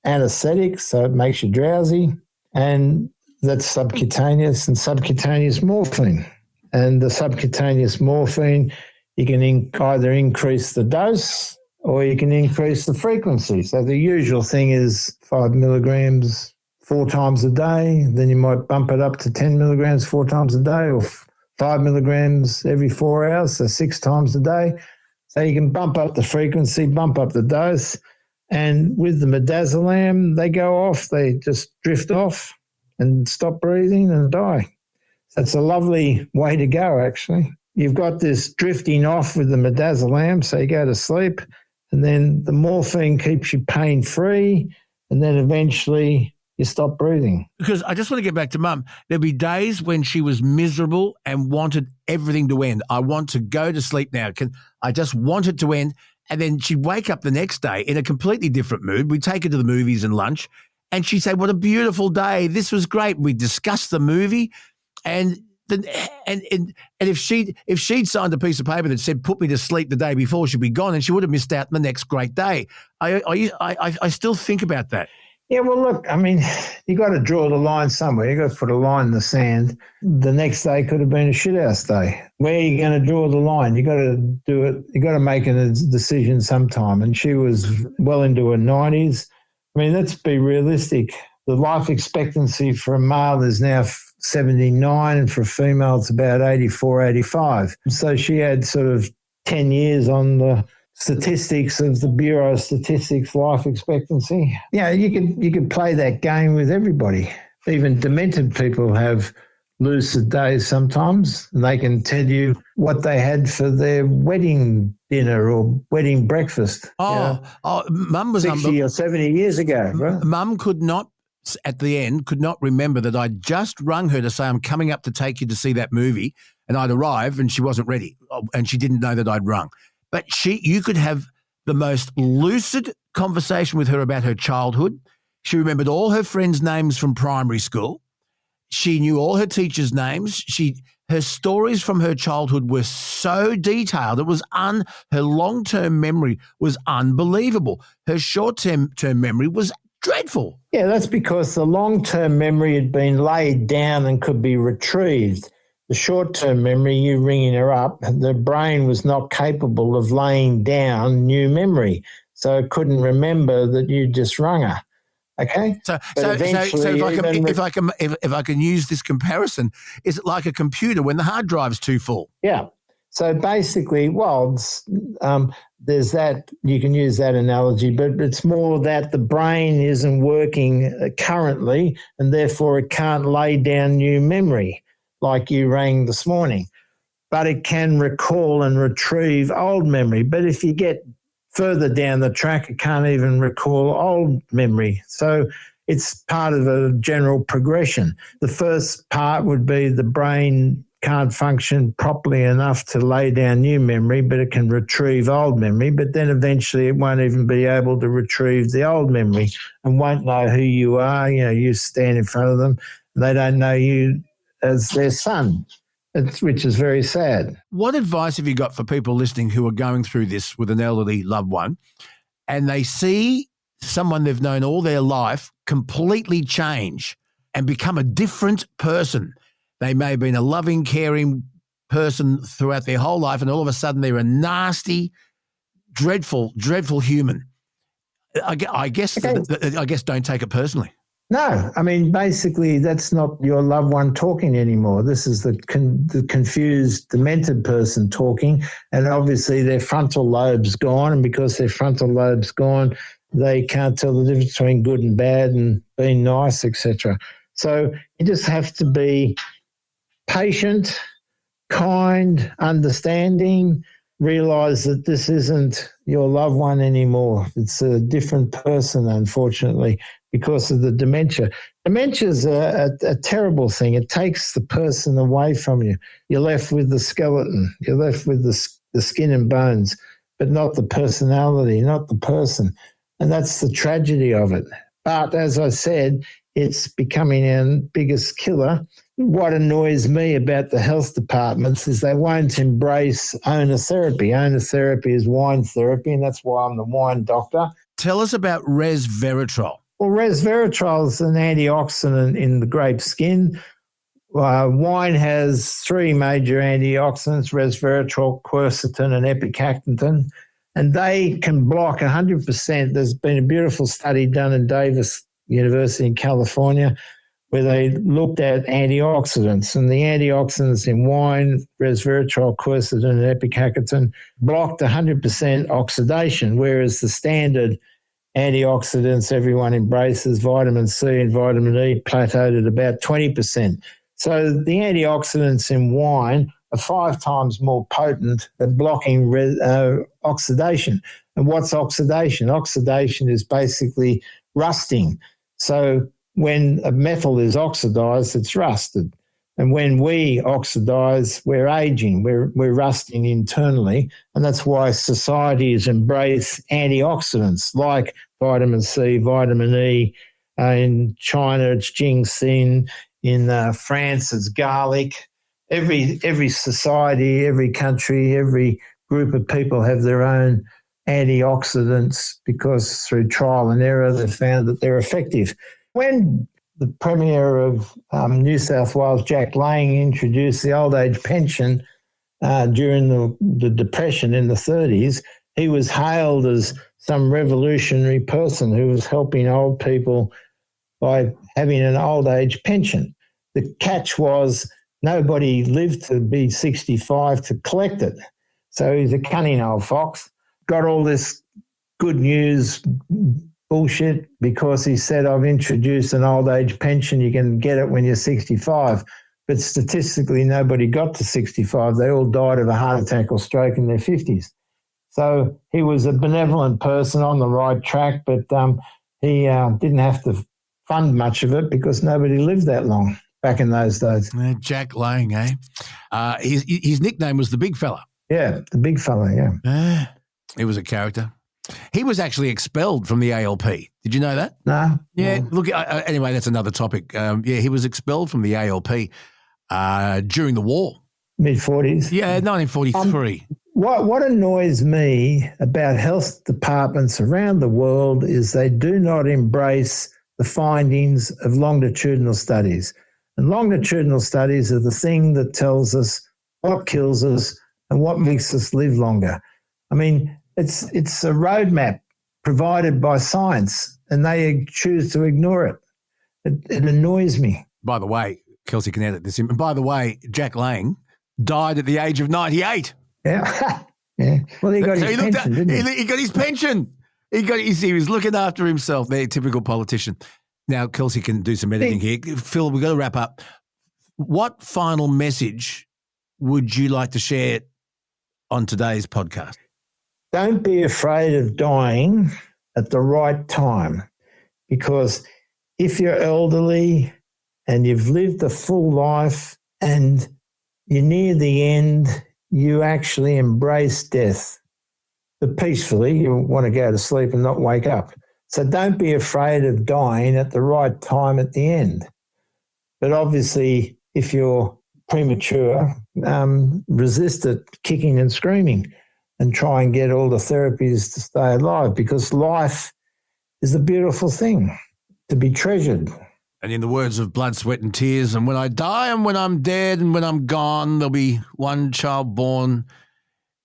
anesthetic, so it makes you drowsy, and that's subcutaneous, and subcutaneous morphine. And the subcutaneous morphine, you can either increase the dose or you can increase the frequency. So the usual thing is 5 milligrams 4 times a day. Then you might bump it up to 10 milligrams 4 times a day, or 5 milligrams every 4 hours, so 6 times a day. So you can bump up the frequency, bump up the dose. And with the midazolam, they go off, they just drift off and stop breathing and die. That's a lovely way to go, actually. You've got this drifting off with the midazolam, so you go to sleep, and then the morphine keeps you pain-free, and then eventually you stop breathing. Because I just want to get back to Mum. There'd be days when she was miserable and wanted everything to end. I want to go to sleep now. I just want it to end. And then she'd wake up the next day in a completely different mood. We'd take her to the movies and lunch, and she'd say, "What a beautiful day. This was great." We'd discuss the movie, and if she'd signed a piece of paper that said "put me to sleep" the day before, she'd be gone, and she would have missed out on the next great day. I still think about that. Yeah, well, look, I mean, you got to draw the line somewhere. You got to put a line in the sand. The next day could have been a shithouse day. Where are you going to draw the line? You got to do it. You got to make a decision sometime. And she was well into her 90s. I mean, let's be realistic. The life expectancy for a male is now 79, and for a female, it's about 84, 85. So she had sort of 10 years on the statistics of the Bureau of Statistics life expectancy. Yeah, you could play that game with everybody. Even demented people have lucid days sometimes, and they can tell you what they had for their wedding dinner or wedding breakfast. Mum was 60 or 70 years ago. Right? Mum could not remember that I'd just rung her to say, "I'm coming up to take you to see that movie," and I'd arrive and she wasn't ready, and she didn't know that I'd rung. But you could have the most lucid conversation with her about her childhood. She remembered all her friends' names from primary school. She knew all her teachers' names. Her stories from her childhood were so detailed. It was her long-term memory was unbelievable. Her short-term memory was dreadful. Yeah, that's because the long-term memory had been laid down and could be retrieved. The short-term memory, you ringing her up, the brain was not capable of laying down new memory, so it couldn't remember that you just rung her. Okay. So if I can use this comparison, is it like a computer when the hard drive's too full? Yeah. So basically, there's that, you can use that analogy, but it's more that the brain isn't working currently, and therefore it can't lay down new memory like you rang this morning, but it can recall and retrieve old memory. But if you get further down the track, it can't even recall old memory. So it's part of a general progression. The first part would be the brain can't function properly enough to lay down new memory, but it can retrieve old memory. But then eventually it won't even be able to retrieve the old memory and won't know who you are. You know, you stand in front of them, and they don't know you as their son, which is very sad. What advice have you got for people listening who are going through this with an elderly loved one, and they see someone they've known all their life completely change and become a different person? They may have been a loving, caring person throughout their whole life, and all of a sudden they're a nasty, dreadful, dreadful human. I guess don't take it personally. No, I mean, basically that's not your loved one talking anymore. This is the confused, demented person talking, and obviously their frontal lobe's gone, and because their frontal lobe's gone, they can't tell the difference between good and bad and being nice, etc. So you just have to be patient, kind, understanding, realise that this isn't your loved one anymore. It's a different person, unfortunately, because of the dementia. Dementia is a terrible thing. It takes the person away from you. You're left with the skeleton. You're left with the skin and bones, but not the personality, not the person. And that's the tragedy of it. But as I said, it's becoming our biggest killer. What annoys me about the health departments is they won't embrace owner therapy. Owner therapy is wine therapy, and that's why I'm the wine doctor. Tell us about resveratrol. Well, resveratrol is an antioxidant in the grape skin. Wine has three major antioxidants, resveratrol, quercetin, and epicactin, and they can block 100%. There's been a beautiful study done in Davis University in California where they looked at antioxidants, and the antioxidants in wine, resveratrol, quercetin, and epicactin, blocked 100% oxidation, whereas the standard antioxidants everyone embraces, vitamin C and vitamin E, plateaued at about 20%. So the antioxidants in wine are 5 times more potent at blocking oxidation. And what's oxidation? Oxidation is basically rusting. So when a metal is oxidized, it's rusted. And when we oxidize, we're aging, we're rusting internally. And that's why societies embrace antioxidants like vitamin C, vitamin E. In China, it's ginseng. In France, it's garlic. Every society, every country, every group of people have their own antioxidants because through trial and error, they've found that they're effective. When the Premier of New South Wales, Jack Lang, introduced the old age pension during the Depression in the 30s, he was hailed as some revolutionary person who was helping old people by having an old age pension. The catch was nobody lived to be 65 to collect it. So he's a cunning old fox, got all this good news bullshit because he said, I've introduced an old age pension. You can get it when you're 65. But statistically, nobody got to 65. They all died of a heart attack or stroke in their 50s. So he was a benevolent person on the right track, but he didn't have to fund much of it because nobody lived that long back in those days. Jack Lang, eh? His nickname was the Big Fella. Yeah, the Big Fella, yeah. He was a character. He was actually expelled from the ALP. Did you know that? No. Yeah, look, anyway, that's another topic. He was expelled from the ALP during the war. Mid-40s? Yeah, 1943. What annoys me about health departments around the world is they do not embrace the findings of longitudinal studies. And longitudinal studies are the thing that tells us what kills us and what makes us live longer. I mean, it's a roadmap provided by science, and they choose to ignore it. It annoys me. By the way, Kelsey can edit this in. And by the way, Jack Lang died at the age of 98. Yeah. Yeah. Well, he got his pension, didn't he? He got his pension. He was looking after himself. They're a typical politician. Now, Kelsey can do some editing here. Phil, we've got to wrap up. What final message would you like to share on today's podcast? Don't be afraid of dying at the right time, because if you're elderly and you've lived a full life and you're near the end, you actually embrace death. But peacefully, you want to go to sleep and not wake up. So don't be afraid of dying at the right time at the end. But obviously, if you're premature, resist it, kicking and screaming, and try and get all the therapies to stay alive, because life is a beautiful thing to be treasured. And in the words of Blood, Sweat and Tears, and when I die and when I'm dead and when I'm gone, there'll be one child born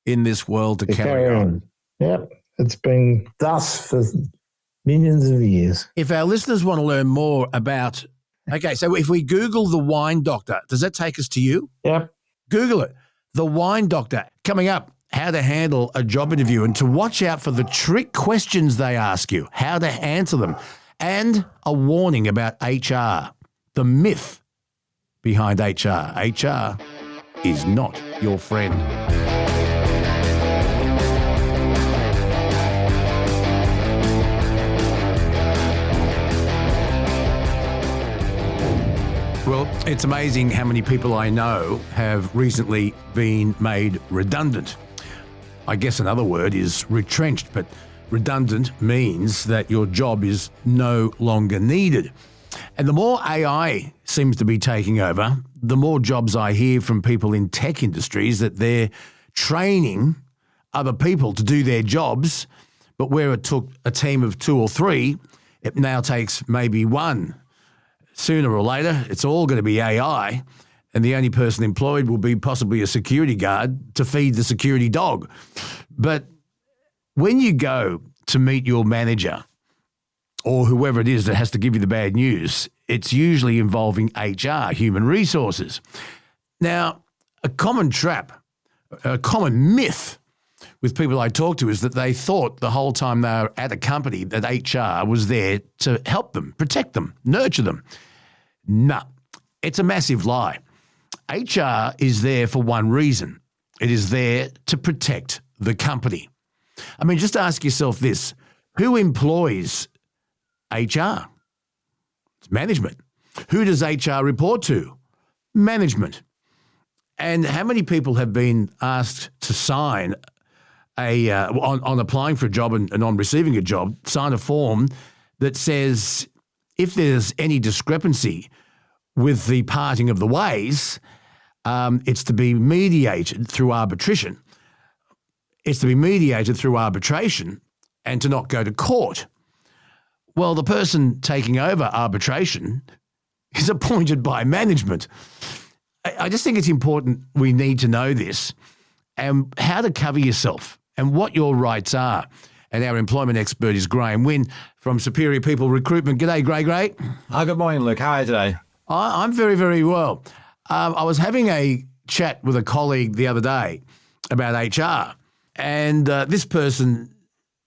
in this world to carry on. Yep, it's been thus for millions of years. If our listeners want to learn more about, okay, so if we Google the Wine Doctor, does that take us to you? Yep. Google it. The Wine Doctor. Coming up, how to handle a job interview and to watch out for the trick questions they ask you, how to answer them, and a warning about HR, the myth behind HR. HR is not your friend. Well, it's amazing how many people I know have recently been made redundant. I guess another word is retrenched, but redundant means that your job is no longer needed. And the more AI seems to be taking over, the more jobs I hear from people in tech industries that they're training other people to do their jobs, but where it took a team of 2 or 3, it now takes maybe 1. Sooner or later, it's all going to be AI, and the only person employed will be possibly a security guard to feed the security dog. But when you go to meet your manager or whoever it is that has to give you the bad news, it's usually involving HR, human resources. Now, a common trap, a common myth with people I talk to is that they thought the whole time they were at a company that HR was there to help them, protect them, nurture them. No, It's a massive lie. HR is there for one reason. It is there to protect the company. I mean, just ask yourself this. Who employs HR? It's management. Who does HR report to? Management. And how many people have been asked to sign on applying for a job and on receiving a job, sign a form that says if there's any discrepancy with the parting of the ways, it's to be mediated through arbitration. It's to be mediated through arbitration and to not go to court. Well, the person taking over arbitration is appointed by management. I just think it's important we need to know this and how to cover yourself and what your rights are. And our employment expert is Graham Wynn from Superior People Recruitment. G'day, Gray. Good morning, Luke. How are you today? I'm very, very well. I was having a chat with a colleague the other day about HR, and this person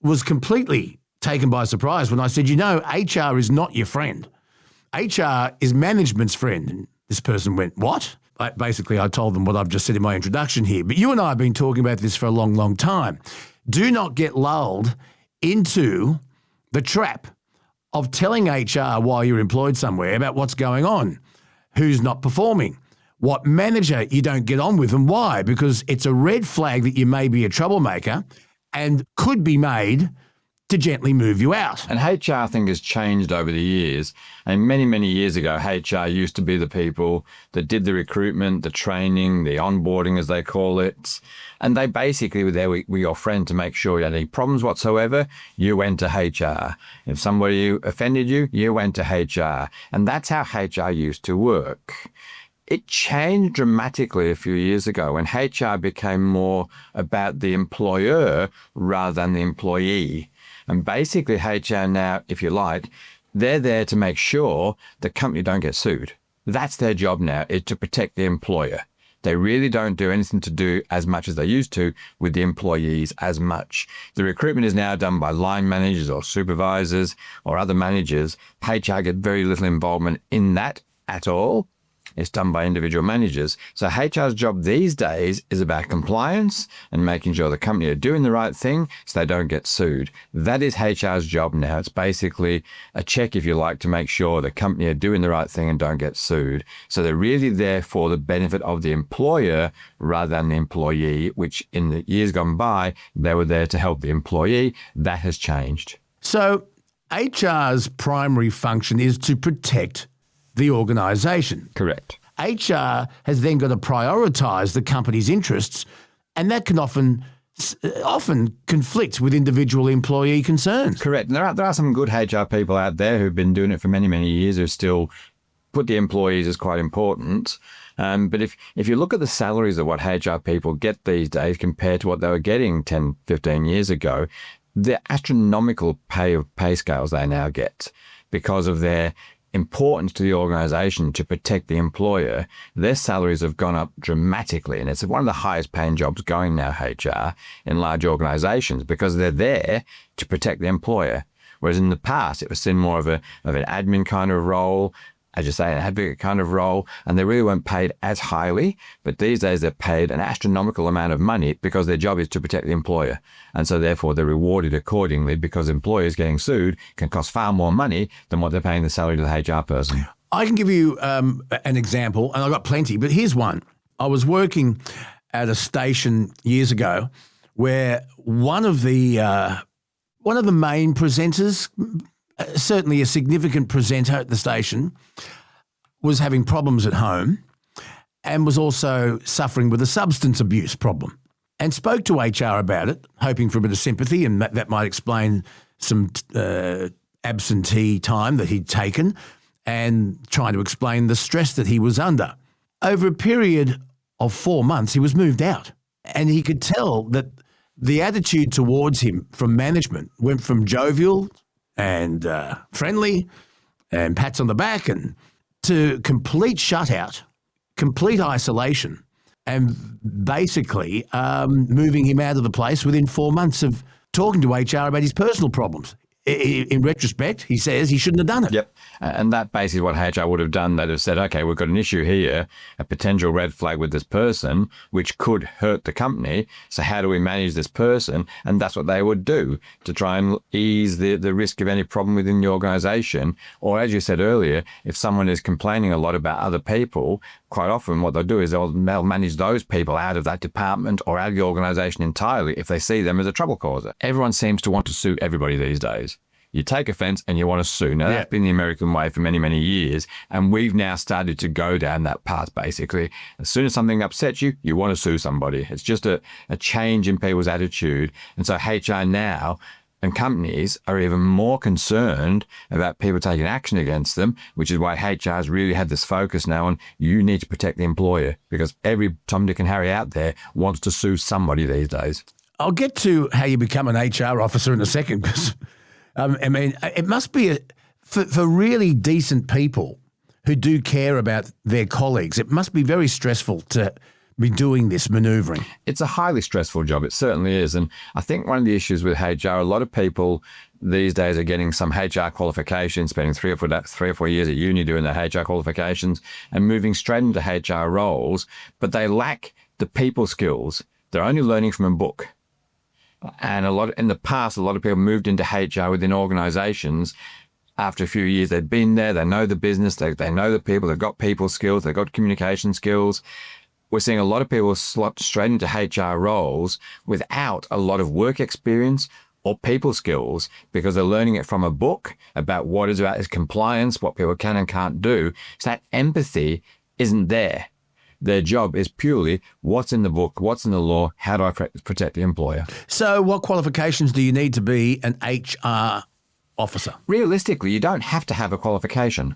was completely taken by surprise when I said, HR is not your friend. HR is management's friend. And this person went, what? Basically, I told them what I've just said in my introduction here. But you and I have been talking about this for a long, long time. Do not get lulled into the trap of telling HR while you're employed somewhere about what's going on, who's not performing, what manager you don't get on with and why, because it's a red flag that you may be a troublemaker and could be made to gently move you out. And HR, I think, has changed over the years. And many, many years ago, HR used to be the people that did the recruitment, the training, the onboarding, as they call it. And they basically were there with your friend to make sure you had any problems whatsoever, you went to HR. If somebody offended you, you went to HR. And that's how HR used to work. It changed dramatically a few years ago when HR became more about the employer rather than the employee. And basically HR now, if you like, they're there to make sure the company don't get sued. That's their job now, is to protect the employer. They really don't do anything to do as much as they used to with the employees as much. The recruitment is now done by line managers or supervisors or other managers. HR get very little involvement in that at all. It's done by individual managers. So HR's job these days is about compliance and making sure the company are doing the right thing so they don't get sued. That is HR's job now. It's basically a check, if you like, to make sure the company are doing the right thing and don't get sued. So they're really there for the benefit of the employer rather than the employee, which in the years gone by, they were there to help the employee. That has changed. So HR's primary function is to protect the organisation. Correct. HR has then got to prioritise the company's interests, and that can often conflict with individual employee concerns. Correct. And there are some good HR people out there who've been doing it for many, many years who still put the employees as quite important. But if you look at the salaries of what HR people get these days compared to what they were getting 10, 15 years ago, the astronomical pay scales they now get because of their importance to the organisation to protect the employer, their salaries have gone up dramatically. And it's one of the highest paying jobs going now, HR, in large organisations because they're there to protect the employer. Whereas in the past, it was seen more of an admin kind of role, as you say, an advocate kind of role, and they really weren't paid as highly. But these days they're paid an astronomical amount of money because their job is to protect the employer. And so therefore they're rewarded accordingly because employers getting sued can cost far more money than what they're paying the salary to the HR person. I can give you an example, and I've got plenty, but here's one. I was working at a station years ago where one of the main presenters, certainly a significant presenter at the station, was having problems at home and was also suffering with a substance abuse problem, and spoke to HR about it, hoping for a bit of sympathy, and that might explain some absentee time that he'd taken and trying to explain the stress that he was under. Over a period of 4 months, he was moved out, and he could tell that the attitude towards him from management went from jovial and friendly and pats on the back and to complete shutout, complete isolation, and basically moving him out of the place within 4 months of talking to HR about his personal problems. in retrospect, he says he shouldn't have done it. Yep. And that basically what HR would have done. They'd have said, okay, we've got an issue here, a potential red flag with this person, which could hurt the company. So how do we manage this person? And that's what they would do to try and ease the risk of any problem within the organization. Or as you said earlier, if someone is complaining a lot about other people, quite often what they'll do is they'll manage those people out of that department or out of the organization entirely if they see them as a trouble causer. Everyone seems to want to sue everybody these days. You take offense and you want to sue. Now, that's been the American way for many, many years. And we've now started to go down that path, basically. As soon as something upsets you, you want to sue somebody. It's just a change in people's attitude. And so HR now and companies are even more concerned about people taking action against them, which is why HR has really had this focus now on you need to protect the employer, because every Tom, Dick and Harry out there wants to sue somebody these days. I'll get to how you become an HR officer in a second, because I mean, it must be for really decent people who do care about their colleagues, it must be very stressful to be doing this manoeuvring. It's a highly stressful job. It certainly is. And I think one of the issues with HR, a lot of people these days are getting some HR qualifications, spending 3 or 4 years at uni doing their HR qualifications and moving straight into HR roles, but they lack the people skills. They're only learning from a book. And in the past, a lot of people moved into HR within organizations. After a few years, they've been there, they know the business, they know the people, they've got people skills, they've got communication skills. We're seeing a lot of people slot straight into HR roles without a lot of work experience or people skills, because they're learning it from a book about what is about is compliance, what people can and can't do. So that empathy isn't there. Their job is purely what's in the book, what's in the law, how do I protect the employer. So what qualifications do you need to be an HR officer? Realistically, you don't have to have a qualification.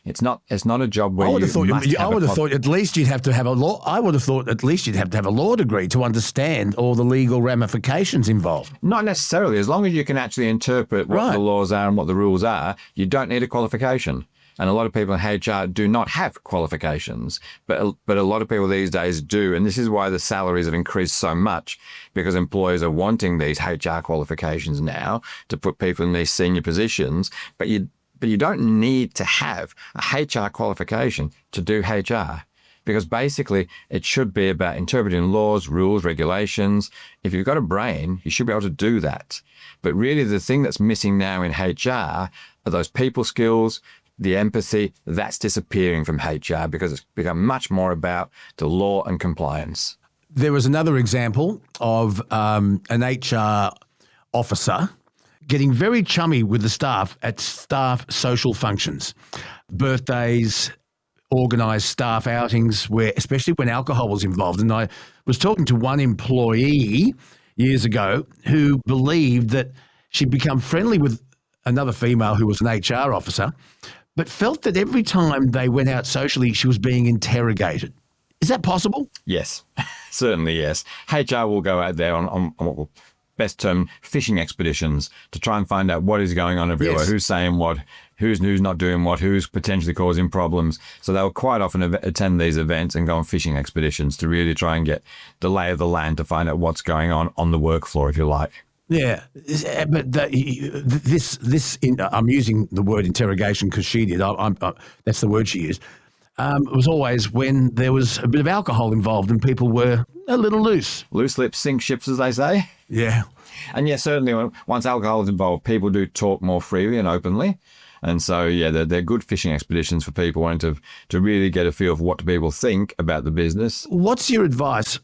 It's not a job where I would have thought at least you'd have to have a law. I would have thought at least you'd have to have a law degree to understand all the legal ramifications involved. Not necessarily. As long as you can actually interpret what the laws are and what the rules are, you don't need a qualification. And a lot of people in HR do not have qualifications, but a lot of people these days do. And this is why the salaries have increased so much, because employers are wanting these HR qualifications now to put people in these senior positions. But you don't need to have a HR qualification to do HR, because basically it should be about interpreting laws, rules, regulations. If you've got a brain, you should be able to do that. But really the thing that's missing now in HR are those people skills, the empathy. That's disappearing from HR because it's become much more about the law and compliance. There was another example of an HR officer getting very chummy with the staff at staff social functions, birthdays, organised staff outings, where especially when alcohol was involved. And I was talking to one employee years ago who believed that she'd become friendly with another female who was an HR officer, but felt that every time they went out socially, she was being interrogated. Is that possible? Yes, certainly yes. HR will go out there on what will best term fishing expeditions to try and find out what is going on everywhere, who's saying what, who's not doing what, who's potentially causing problems. So they'll quite often attend these events and go on fishing expeditions to really try and get the lay of the land to find out what's going on the work floor, if you like. Yeah, but I'm using the word interrogation because she did. That's the word she used. It was always when there was a bit of alcohol involved and people were a little loose. Loose lips sink ships, as they say. Yeah. And yeah, certainly once alcohol is involved, people do talk more freely and openly. And so, yeah, they're good fishing expeditions for people wanting to really get a feel for what people think about the business. What's your advice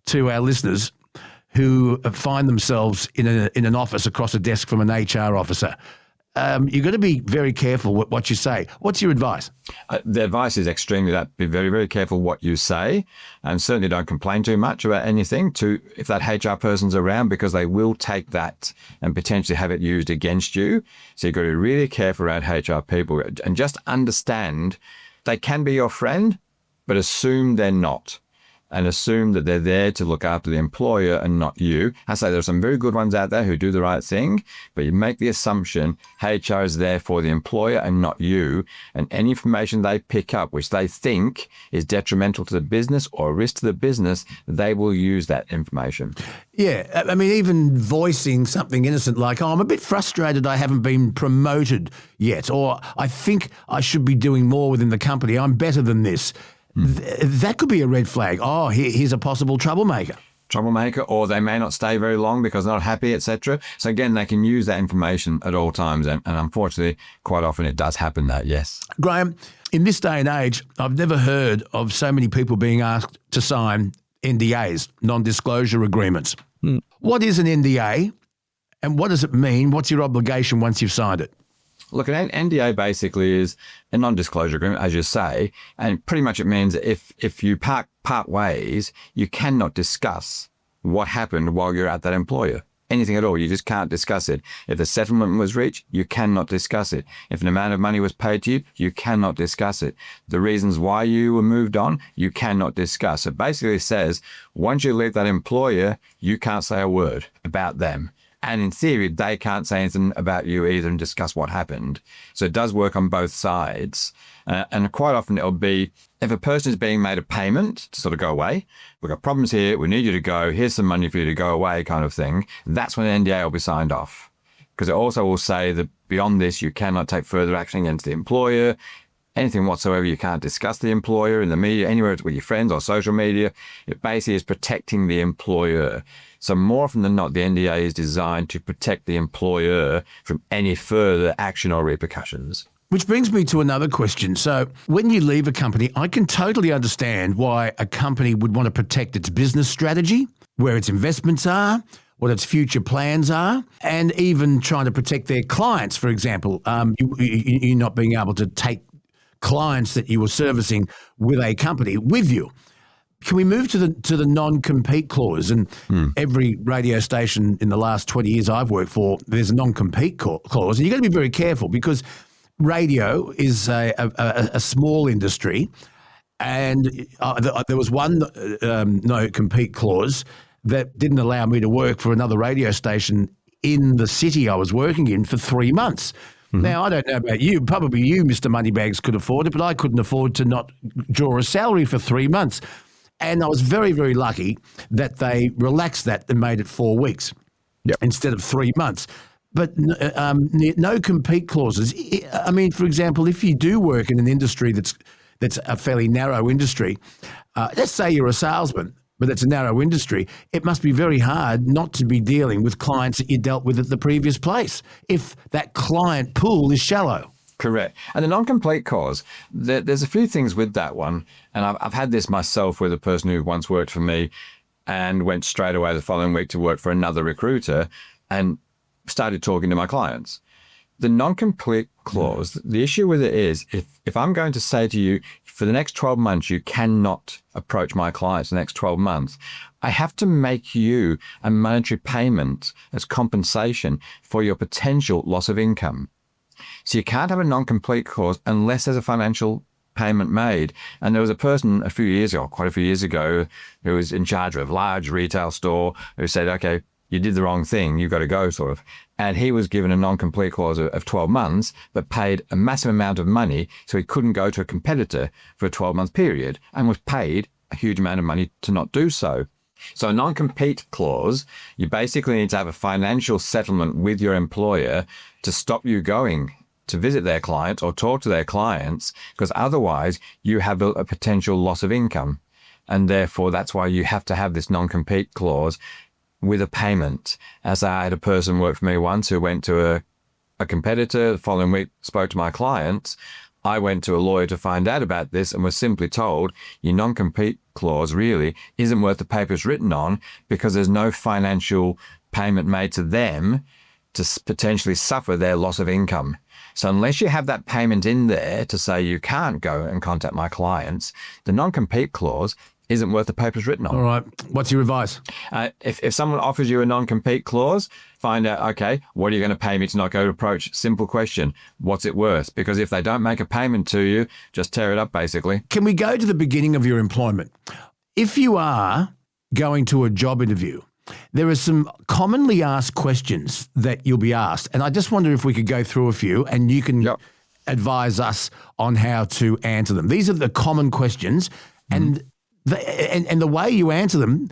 to our listeners who find themselves in an office across a desk from an HR officer? You've got to be very careful what you say. What's your advice? The advice is extremely that. Be very, very careful what you say, and certainly don't complain too much about anything if that HR person's around, because they will take that and potentially have it used against you. So you've got to be really careful around HR people and just understand they can be your friend, but assume they're not. and assume that they're there to look after the employer and not you. I say there are some very good ones out there who do the right thing, but you make the assumption HR is there for the employer and not you, and any information they pick up which they think is detrimental to the business or a risk to the business, they will use that information. Yeah, I mean, even voicing something innocent like, oh, I'm a bit frustrated I haven't been promoted yet, or I think I should be doing more within the company, I'm better than this. That could be a red flag. Oh, here's a possible troublemaker. Or they may not stay very long because they're not happy, etc. So again, they can use that information at all times. And unfortunately, quite often it does happen that, yes. Graham, in this day and age, I've never heard of so many people being asked to sign NDAs, non-disclosure agreements. What is an NDA and what does it mean? What's your obligation once you've signed it? Look, an NDA basically is a non-disclosure agreement, as you say, and pretty much it means if you part ways, you cannot discuss what happened while you're at that employer. Anything at all, you just can't discuss it. If the settlement was reached, you cannot discuss it. If an amount of money was paid to you, you cannot discuss it. The reasons why you were moved on, you cannot discuss. It basically says, once you leave that employer, you can't say a word about them. And in theory, they can't say anything about you either and discuss what happened. So it does work on both sides. And quite often it'll be, if a person is being made a payment to sort of go away, we've got problems here, we need you to go, here's some money for you to go away kind of thing, that's when an NDA will be signed off. Because it also will say that beyond this, you cannot take further action against the employer, anything whatsoever. You can't discuss the employer in the media, anywhere with your friends or social media. It basically is protecting the employer. So more often than not, the NDA is designed to protect the employer from any further action or repercussions. Which brings me to another question. So when you leave a company, I can totally understand why a company would want to protect its business strategy, where its investments are, what its future plans are, and even trying to protect their clients, for example. You not being able to take clients that you were servicing with a company with you. Can we move to the non-compete clause? And every radio station in the last 20 years I've worked for, there's a non-compete clause. And you've got to be very careful because radio is a small industry. And there was one no-compete clause that didn't allow me to work for another radio station in the city I was working in for 3 months. Now, I don't know about you. Probably you, Mr. Moneybags, could afford it, but I couldn't afford to not draw a salary for 3 months. And I was very, very lucky that they relaxed that and made it 4 weeks instead of 3 months. But no compete clauses. I mean, for example, if you do work in an industry that's a fairly narrow industry, let's say you're a salesman, but it's a narrow industry, it must be very hard not to be dealing with clients that you dealt with at the previous place if that client pool is shallow. Correct. And the non-compete clause, there's a few things with that one. And I've had this myself with a person who once worked for me and went straight away the following week to work for another recruiter and started talking to my clients. The non-compete clause, the issue with it is if I'm going to say to you, for the next 12 months, you cannot approach my clients the next 12 months, I have to make you a monetary payment as compensation for your potential loss of income. So you can't have a non-compete clause unless there's a financial payment made. And there was a person quite a few years ago, who was in charge of a large retail store who said, okay, you did the wrong thing, you've got to go, sort of. And he was given a non-compete clause of 12 months, but paid a massive amount of money, so he couldn't go to a competitor for a 12-month period and was paid a huge amount of money to not do so. So a non-compete clause, you basically need to have a financial settlement with your employer to stop you going to visit their clients or talk to their clients, because otherwise you have a potential loss of income. And therefore, that's why you have to have this non-compete clause with a payment. As I had a person work for me once who went to a competitor, the following week spoke to my clients. I went to a lawyer to find out about this and was simply told your non-compete clause really isn't worth the paper it's written on, because there's no financial payment made to them to potentially suffer their loss of income. So unless you have that payment in there to say you can't go and contact my clients, the non-compete clause isn't worth the paper it's written on. All right. What's your advice? If someone offers you a non-compete clause, find out, okay, what are you going to pay me to not go to approach? Simple question. What's it worth? Because if they don't make a payment to you, just tear it up, basically. Can we go to the beginning of your employment? if you are going to a job interview, there are some commonly asked questions that you'll be asked. And I just wonder if we could go through a few and you can advise us on how to answer them. These are the common questions, and the way you answer them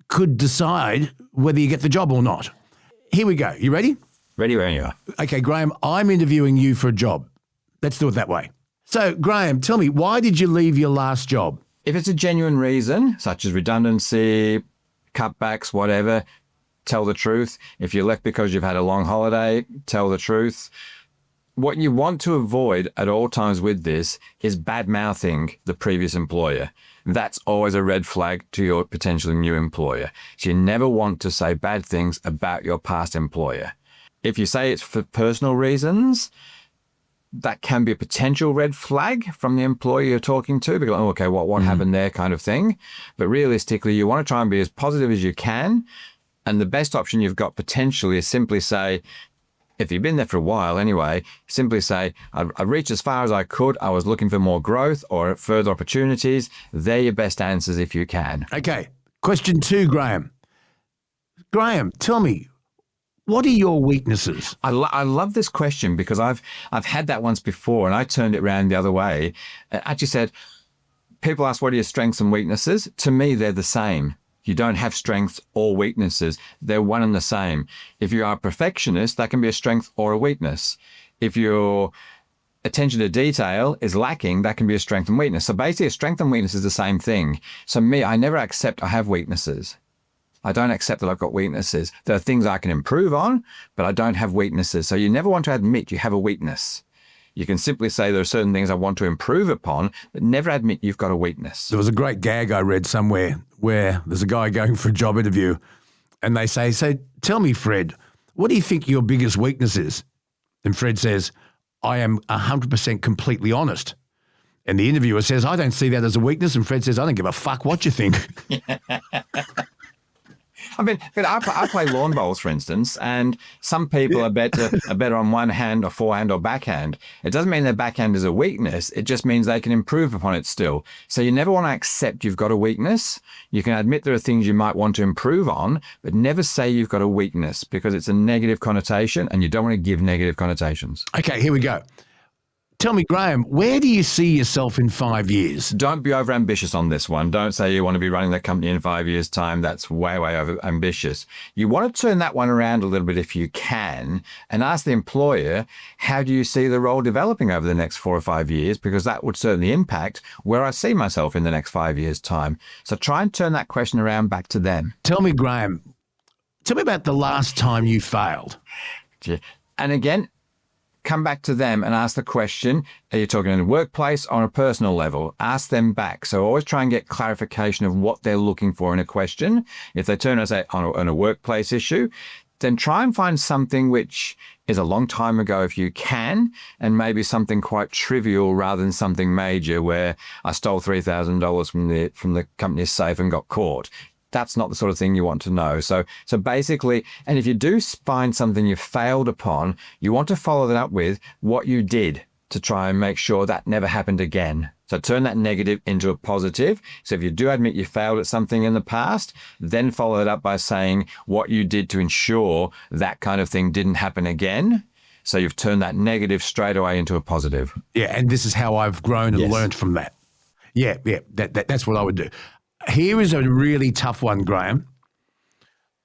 could decide whether you get the job or not. Here we go. You ready? Ready when you are. Okay, Graham, I'm interviewing you for a job. Let's do it that way. So, Graham, tell me, why did you leave your last job? If it's a genuine reason, such as redundancy, cutbacks, whatever, tell the truth. If you left because you've had a long holiday, tell the truth. What you want to avoid at all times with this is bad-mouthing the previous employer. That's always a red flag to your potential new employer. So you never want to say bad things about your past employer. If you say it's for personal reasons, that can be a potential red flag from the employer you're talking to, because, oh, okay, what happened there kind of thing. But realistically, you want to try and be as positive as you can. And the best option you've got potentially is simply say, if you've been there for a while anyway, simply say, I reached as far as I could. I was looking for more growth or further opportunities. They're your best answers if you can. Okay. Question 2, Graham. Graham, tell me, what are your weaknesses? I love this question because I've had that once before and I turned it around the other way. I actually said, people ask, what are your strengths and weaknesses? To me, they're the same. You don't have strengths or weaknesses. They're one and the same. If you are a perfectionist, that can be a strength or a weakness. If your attention to detail is lacking, that can be a strength and weakness. So basically, a strength and weakness is the same thing. So me, I never accept I have weaknesses. I don't accept that I've got weaknesses. There are things I can improve on, but I don't have weaknesses. So you never want to admit you have a weakness. You can simply say there are certain things I want to improve upon, but never admit you've got a weakness. There was a great gag I read somewhere where there's a guy going for a job interview and they say, so tell me, Fred, what do you think your biggest weakness is? And Fred says, I am 100% completely honest. And the interviewer says, I don't see that as a weakness. And Fred says, I don't give a fuck what you think. I mean, I play lawn bowls, for instance, and some people are better on one hand or forehand or backhand. It doesn't mean their backhand is a weakness. It just means they can improve upon it still. So you never want to accept you've got a weakness. You can admit there are things you might want to improve on, but never say you've got a weakness because it's a negative connotation and you don't want to give negative connotations. Okay, here we go. Tell me, Graham, where do you see yourself in 5 years? Don't be overambitious on this one. Don't say you want to be running that company in 5 years' time. That's way, way over ambitious. You want to turn that one around a little bit if you can and ask the employer, how do you see the role developing over the next 4 or 5 years? Because that would certainly impact where I see myself in the next 5 years' time. So try and turn that question around back to them. Tell me, Graham, tell me about the last time you failed. And again, come back to them and ask the question, are you talking in a workplace or on a personal level? Ask them back. So always try and get clarification of what they're looking for in a question. If they turn and say on a workplace issue, then try and find something which is a long time ago if you can, and maybe something quite trivial rather than something major where I stole $3,000 from the company's safe and got caught. That's not the sort of thing you want to know. So basically, and if you do find something you failed upon, you want to follow that up with what you did to try and make sure that never happened again. So turn that negative into a positive. So if you do admit you failed at something in the past, then follow it up by saying what you did to ensure that kind of thing didn't happen again. So you've turned that negative straight away into a positive. Yeah, and this is how I've grown and learned from that. Yeah, that's what I would do. Here is a really tough one, Graham.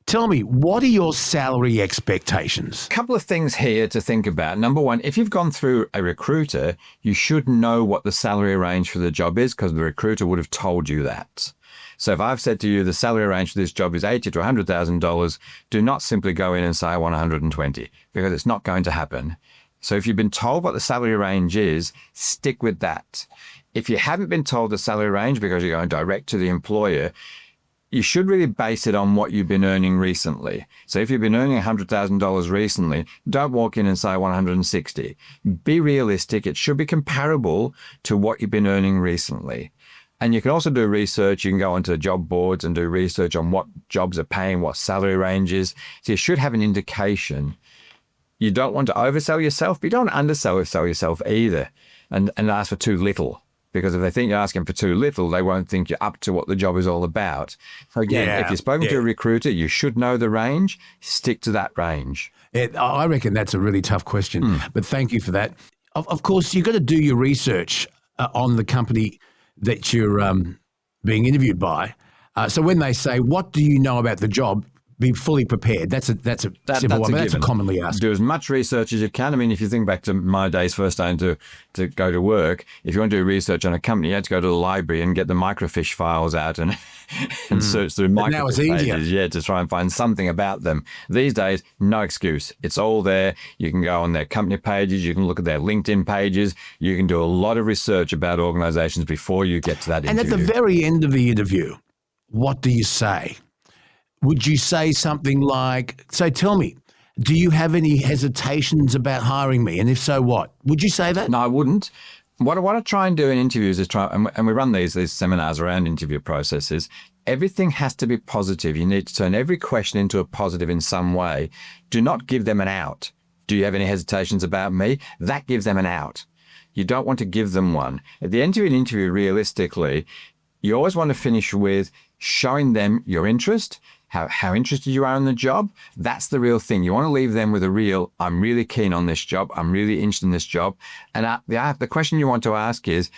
Tell me, what are your salary expectations? A couple of things here to think about. Number one, if you've gone through a recruiter, you should know what the salary range for the job is because the recruiter would have told you that. So if I've said to you the salary range for this job is $80,000 to $100,000, do not simply go in and say I want 120 because it's not going to happen. So if you've been told what the salary range is, stick with that. If you haven't been told the salary range because you're going direct to the employer, you should really base it on what you've been earning recently. So if you've been earning $100,000 recently, don't walk in and say 160. Be realistic. It should be comparable to what you've been earning recently. And you can also do research. You can go onto job boards and do research on what jobs are paying, what salary ranges. So you should have an indication. You don't want to oversell yourself, but you don't undersell yourself either and ask for too little. Because if they think you're asking for too little, they won't think you're up to what the job is all about. So again, if you're spoken to a recruiter, you should know the range. Stick to that range. I reckon that's a really tough question, but thank you for that. Of course, you've got to do your research on the company that you're being interviewed by. So when they say, what do you know about the job? Be fully prepared. That's a simple one, but that's a commonly asked. Do as much research as you can. I mean, if you think back to my days first starting to go to work, if you want to do research on a company, you had to go to the library and get the microfiche files out and search through microfiche now it's easier. pages, to try and find something about them. These days, no excuse. It's all there. You can go on their company pages. You can look at their LinkedIn pages. You can do a lot of research about organizations before you get to that interview. And at the very end of the interview, what do you say? Would you say something like, so tell me, do you have any hesitations about hiring me? And if so, what? Would you say that? No, I wouldn't. What I try and do in interviews is and we run these seminars around interview processes. Everything has to be positive. You need to turn every question into a positive in some way. Do not give them an out. Do you have any hesitations about me? That gives them an out. You don't want to give them one. At the end of an interview, realistically, you always want to finish with showing them your interest, how interested you are in the job. That's the real thing. You want to leave them with a real, I'm really keen on this job. I'm really interested in this job. And the question you want to ask is,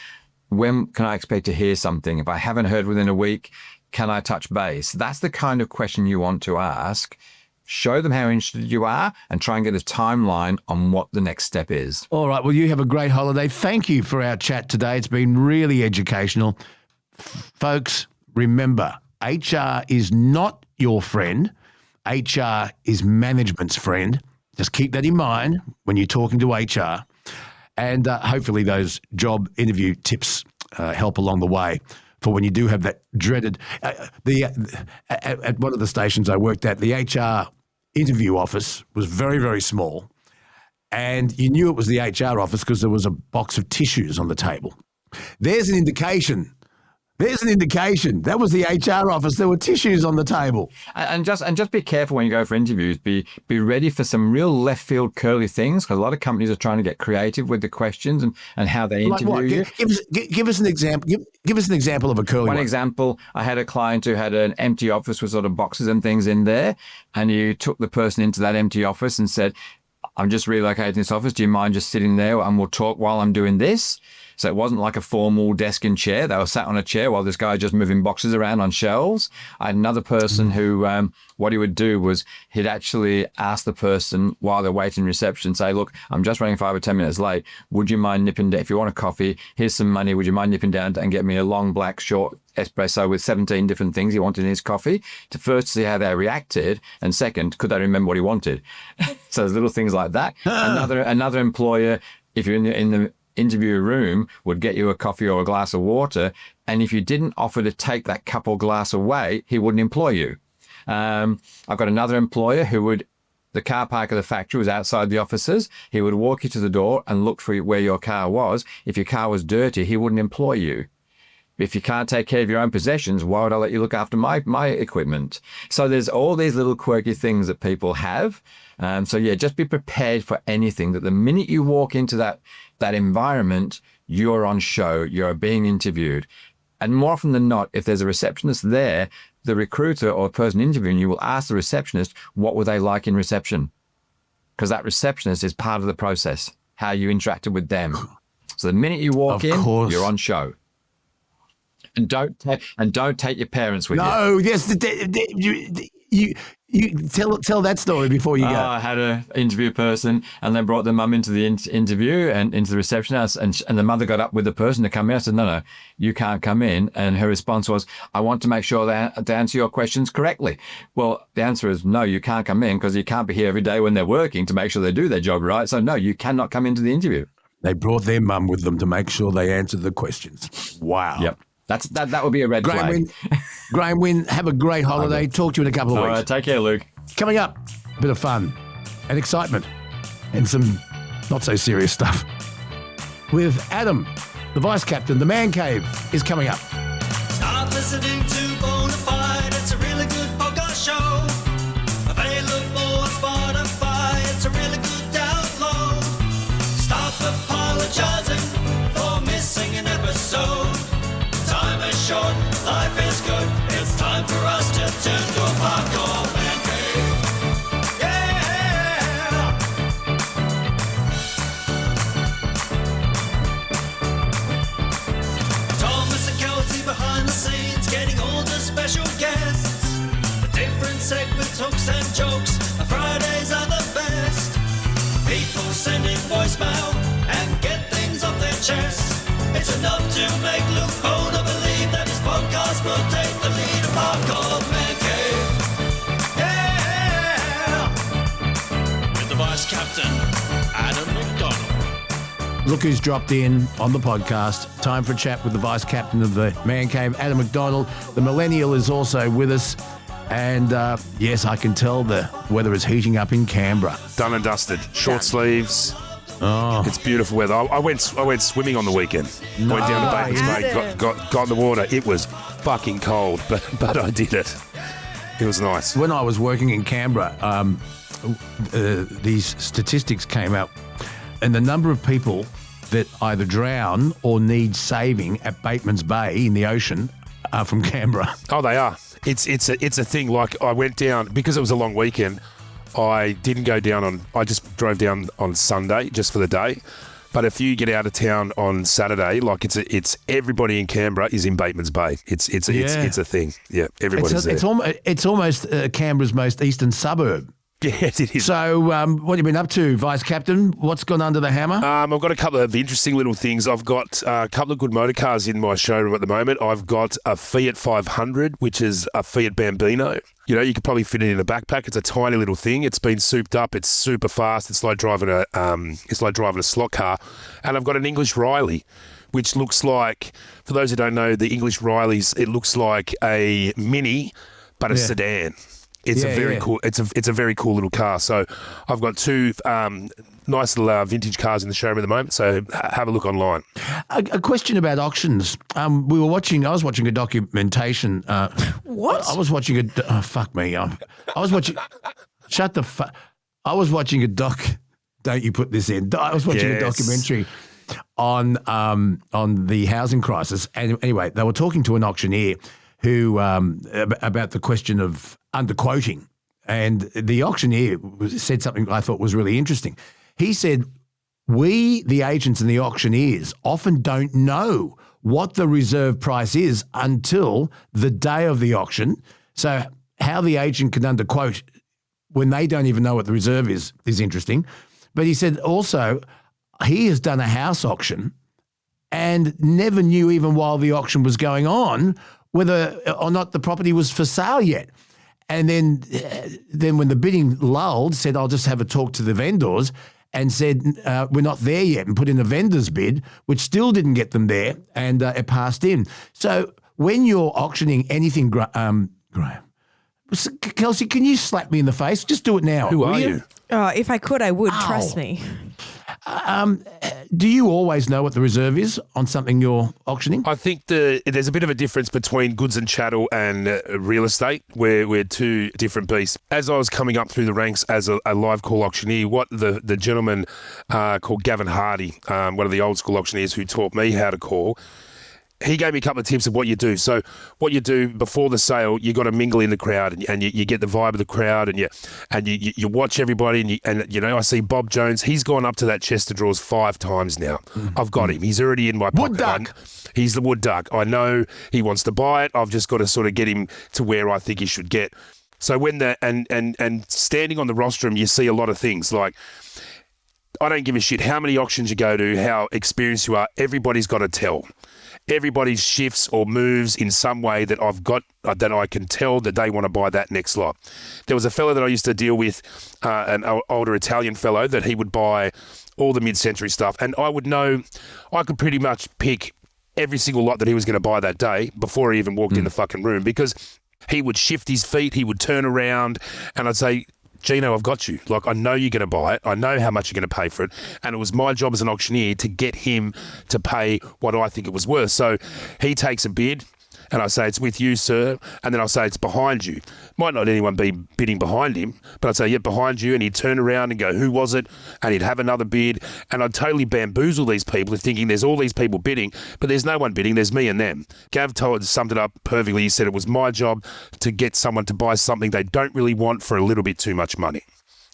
when can I expect to hear something? If I haven't heard within a week, can I touch base? That's the kind of question you want to ask. Show them how interested you are and try and get a timeline on what the next step is. All right. Well, you have a great holiday. Thank you for our chat today. It's been really educational. Folks, remember, HR is not your friend. HR is management's friend. Just keep that in mind when you're talking to HR. And hopefully those job interview tips help along the way for when you do have that dreaded... at one of the stations I worked at, the HR interview office was very, very small. And you knew it was the HR office because there was a box of tissues on the table. There's an indication. That was the HR office. There were tissues on the table. And just be careful when you go for interviews. Be ready for some real left field curly things, because a lot of companies are trying to get creative with the questions and how they interview you. Give us an example. Give us an example of a curly one. One example, I had a client who had an empty office with sort of boxes and things in there, and you took the person into that empty office and said, I'm just relocating this office. Do you mind just sitting there and we'll talk while I'm doing this? So it wasn't like a formal desk and chair. They were sat on a chair while this guy just moving boxes around on shelves. I had another person who, what he would do was he'd actually ask the person while they're waiting reception, say, look, I'm just running 5 or 10 minutes late. Would you mind nipping down? If you want a coffee, here's some money. Would you mind nipping down and get me a long black short espresso with 17 different things he wanted in his coffee? To first see how they reacted, and second, could they remember what he wanted? So there's little things like that. Another employer, if you're in the interview room, would get you a coffee or a glass of water, and if you didn't offer to take that cup or glass away, he wouldn't employ you. I've got another employer who would, the car park of the factory was outside the offices. He would walk you to the door and look for where your car was. If your car was dirty, he wouldn't employ you. If you can't take care of your own possessions, why would I let you look after my equipment? So there's all these little quirky things that people have. So yeah, just be prepared for anything, that the minute you walk into that environment, you're on show, you're being interviewed. And more often than not, if there's a receptionist there, the recruiter or person interviewing you will ask the receptionist, what were they like in reception? Because that receptionist is part of the process, how you interacted with them. So the minute you walk in, you're on show. And don't take your parents with you. No, yes, you tell that story before you go. I had an interview person, and they brought their mum into the interview and into the reception house, and the mother got up with the person to come in. I said, no, you can't come in. And her response was, I want to make sure they answer your questions correctly. Well, the answer is no, you can't come in, because you can't be here every day when they're working to make sure they do their job right. So no, you cannot come into the interview. They brought their mum with them to make sure they answered the questions. Wow. Yep. That would be a red flag. Graham Wynn, have a great holiday. Talk to you in a couple of weeks. All right, take care, Luke. Coming up, a bit of fun and excitement and some not so serious stuff with Adam, the vice captain. The Man Cave is coming up. Start listening to Bonafide. It's a really good podcast show. Available on Spotify. It's a really good download. Stop apologizing for missing an episode. hooks and jokes. Fridays are the best. People sending voicemail and get things off their chest. It's enough to make Luke Bona believe that his podcast will take the lead. A podcast man cave. Yeah. With the vice captain, Adam McDonald. Look who's dropped in on the podcast. Time for a chat with the vice captain of the Man Cave, Adam McDonald. The millennial is also with us. And yes, I can tell the weather is heating up in Canberra. Done and dusted. Short sleeves. Oh, it's beautiful weather. I went swimming on the weekend. No, went down to Batemans Bay, got in the water. It was fucking cold, but I did it. It was nice. When I was working in Canberra, these statistics came out, and the number of people that either drown or need saving at Batemans Bay in the ocean are from Canberra. Oh, they are. It's a thing. Like, I went down because it was a long weekend. I didn't go down I just drove down on Sunday just for the day. But if you get out of town on Saturday, like it's everybody in Canberra is in Batemans Bay. It's a thing. Yeah, everybody's there. It's almost Canberra's most eastern suburb. Yes, it is. So what have you been up to, Vice Captain? What's gone under the hammer? I've got a couple of interesting little things. I've got a couple of good motor cars in my showroom at the moment. I've got a Fiat 500, which is a Fiat Bambino. You know, you could probably fit it in a backpack. It's a tiny little thing. It's been souped up. It's super fast. It's like driving a slot car. And I've got an English Riley, which looks like, for those who don't know, the English Rileys, it looks like a Mini, but a sedan. It's cool. It's a very cool little car. So I've got two nice little vintage cars in the showroom at the moment. So have a look online. A question about auctions. I was watching a documentation. What? I was watching fuck me. I was watching. Shut the fuck. I was watching a doc. Don't you put this in? I was watching a documentary on the housing crisis. And anyway, they were talking to an auctioneer who about the question of underquoting. And the auctioneer said something I thought was really interesting. He said, we, the agents and the auctioneers, often don't know what the reserve price is until the day of the auction. So how the agent can underquote when they don't even know what the reserve is interesting. But he said also he has done a house auction and never knew, even while the auction was going on, whether or not the property was for sale yet. And then when the bidding lulled, said, I'll just have a talk to the vendors, and said, we're not there yet, and put in a vendor's bid, which still didn't get them there, and it passed in. So when you're auctioning anything, Graham, Kelsey, can you slap me in the face? Just do it now. Who are you? Oh, if I could, I would. Trust me. Do you always know what the reserve is on something you're auctioning? I think there's a bit of a difference between goods and chattel and real estate, where we're two different beasts. As I was coming up through the ranks as a live call auctioneer, what the gentleman called Gavin Hardy, one of the old school auctioneers who taught me how to call, he gave me a couple of tips of what you do. So what you do before the sale, you got to mingle in the crowd, and you get the vibe of the crowd, and you watch everybody, and I see Bob Jones. He's gone up to that chest of drawers 5 times now. Mm-hmm. I've got him. He's already in my pocket. Wood duck. He's the wood duck. I know he wants to buy it. I've just got to sort of get him to where I think he should get. So when and standing on the rostrum, you see a lot of things like, I don't give a shit how many auctions you go to, how experienced you are. Everybody's got to tell. Everybody shifts or moves in some way that that I can tell that they want to buy that next lot. There was a fellow that I used to deal with, an older Italian fellow, that he would buy all the mid-century stuff, and I would know, I could pretty much pick every single lot that he was going to buy that day before he even walked in the fucking room, because he would shift his feet, he would turn around, and I'd say, Gino, I've got you. Like, I know you're going to buy it. I know how much you're going to pay for it. And it was my job as an auctioneer to get him to pay what I think it was worth. So he takes a bid, and I say, it's with you, sir. And then I'll say, it's behind you. Might not anyone be bidding behind him, but I'd say, yeah, behind you. And he'd turn around and go, who was it? And he'd have another bid. And I'd totally bamboozle these people thinking there's all these people bidding, but there's no one bidding. There's me and them. Gav summed it up perfectly. He said it was my job to get someone to buy something they don't really want for a little bit too much money.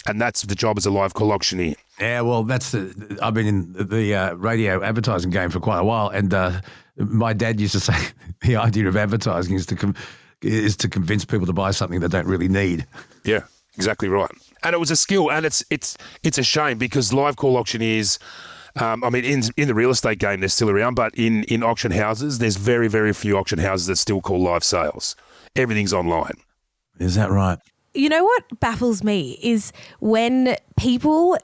And that's the job as a live call auctioneer. Yeah, well, I've been in the radio advertising game for quite a while, and my dad used to say the idea of advertising is to is to convince people to buy something they don't really need. Yeah, exactly right. And it was a skill, and it's a shame because live call auctioneers, in the real estate game, they're still around, but in auction houses, there's very, very few auction houses that still call live sales. Everything's online. Is that right? You know what baffles me is when people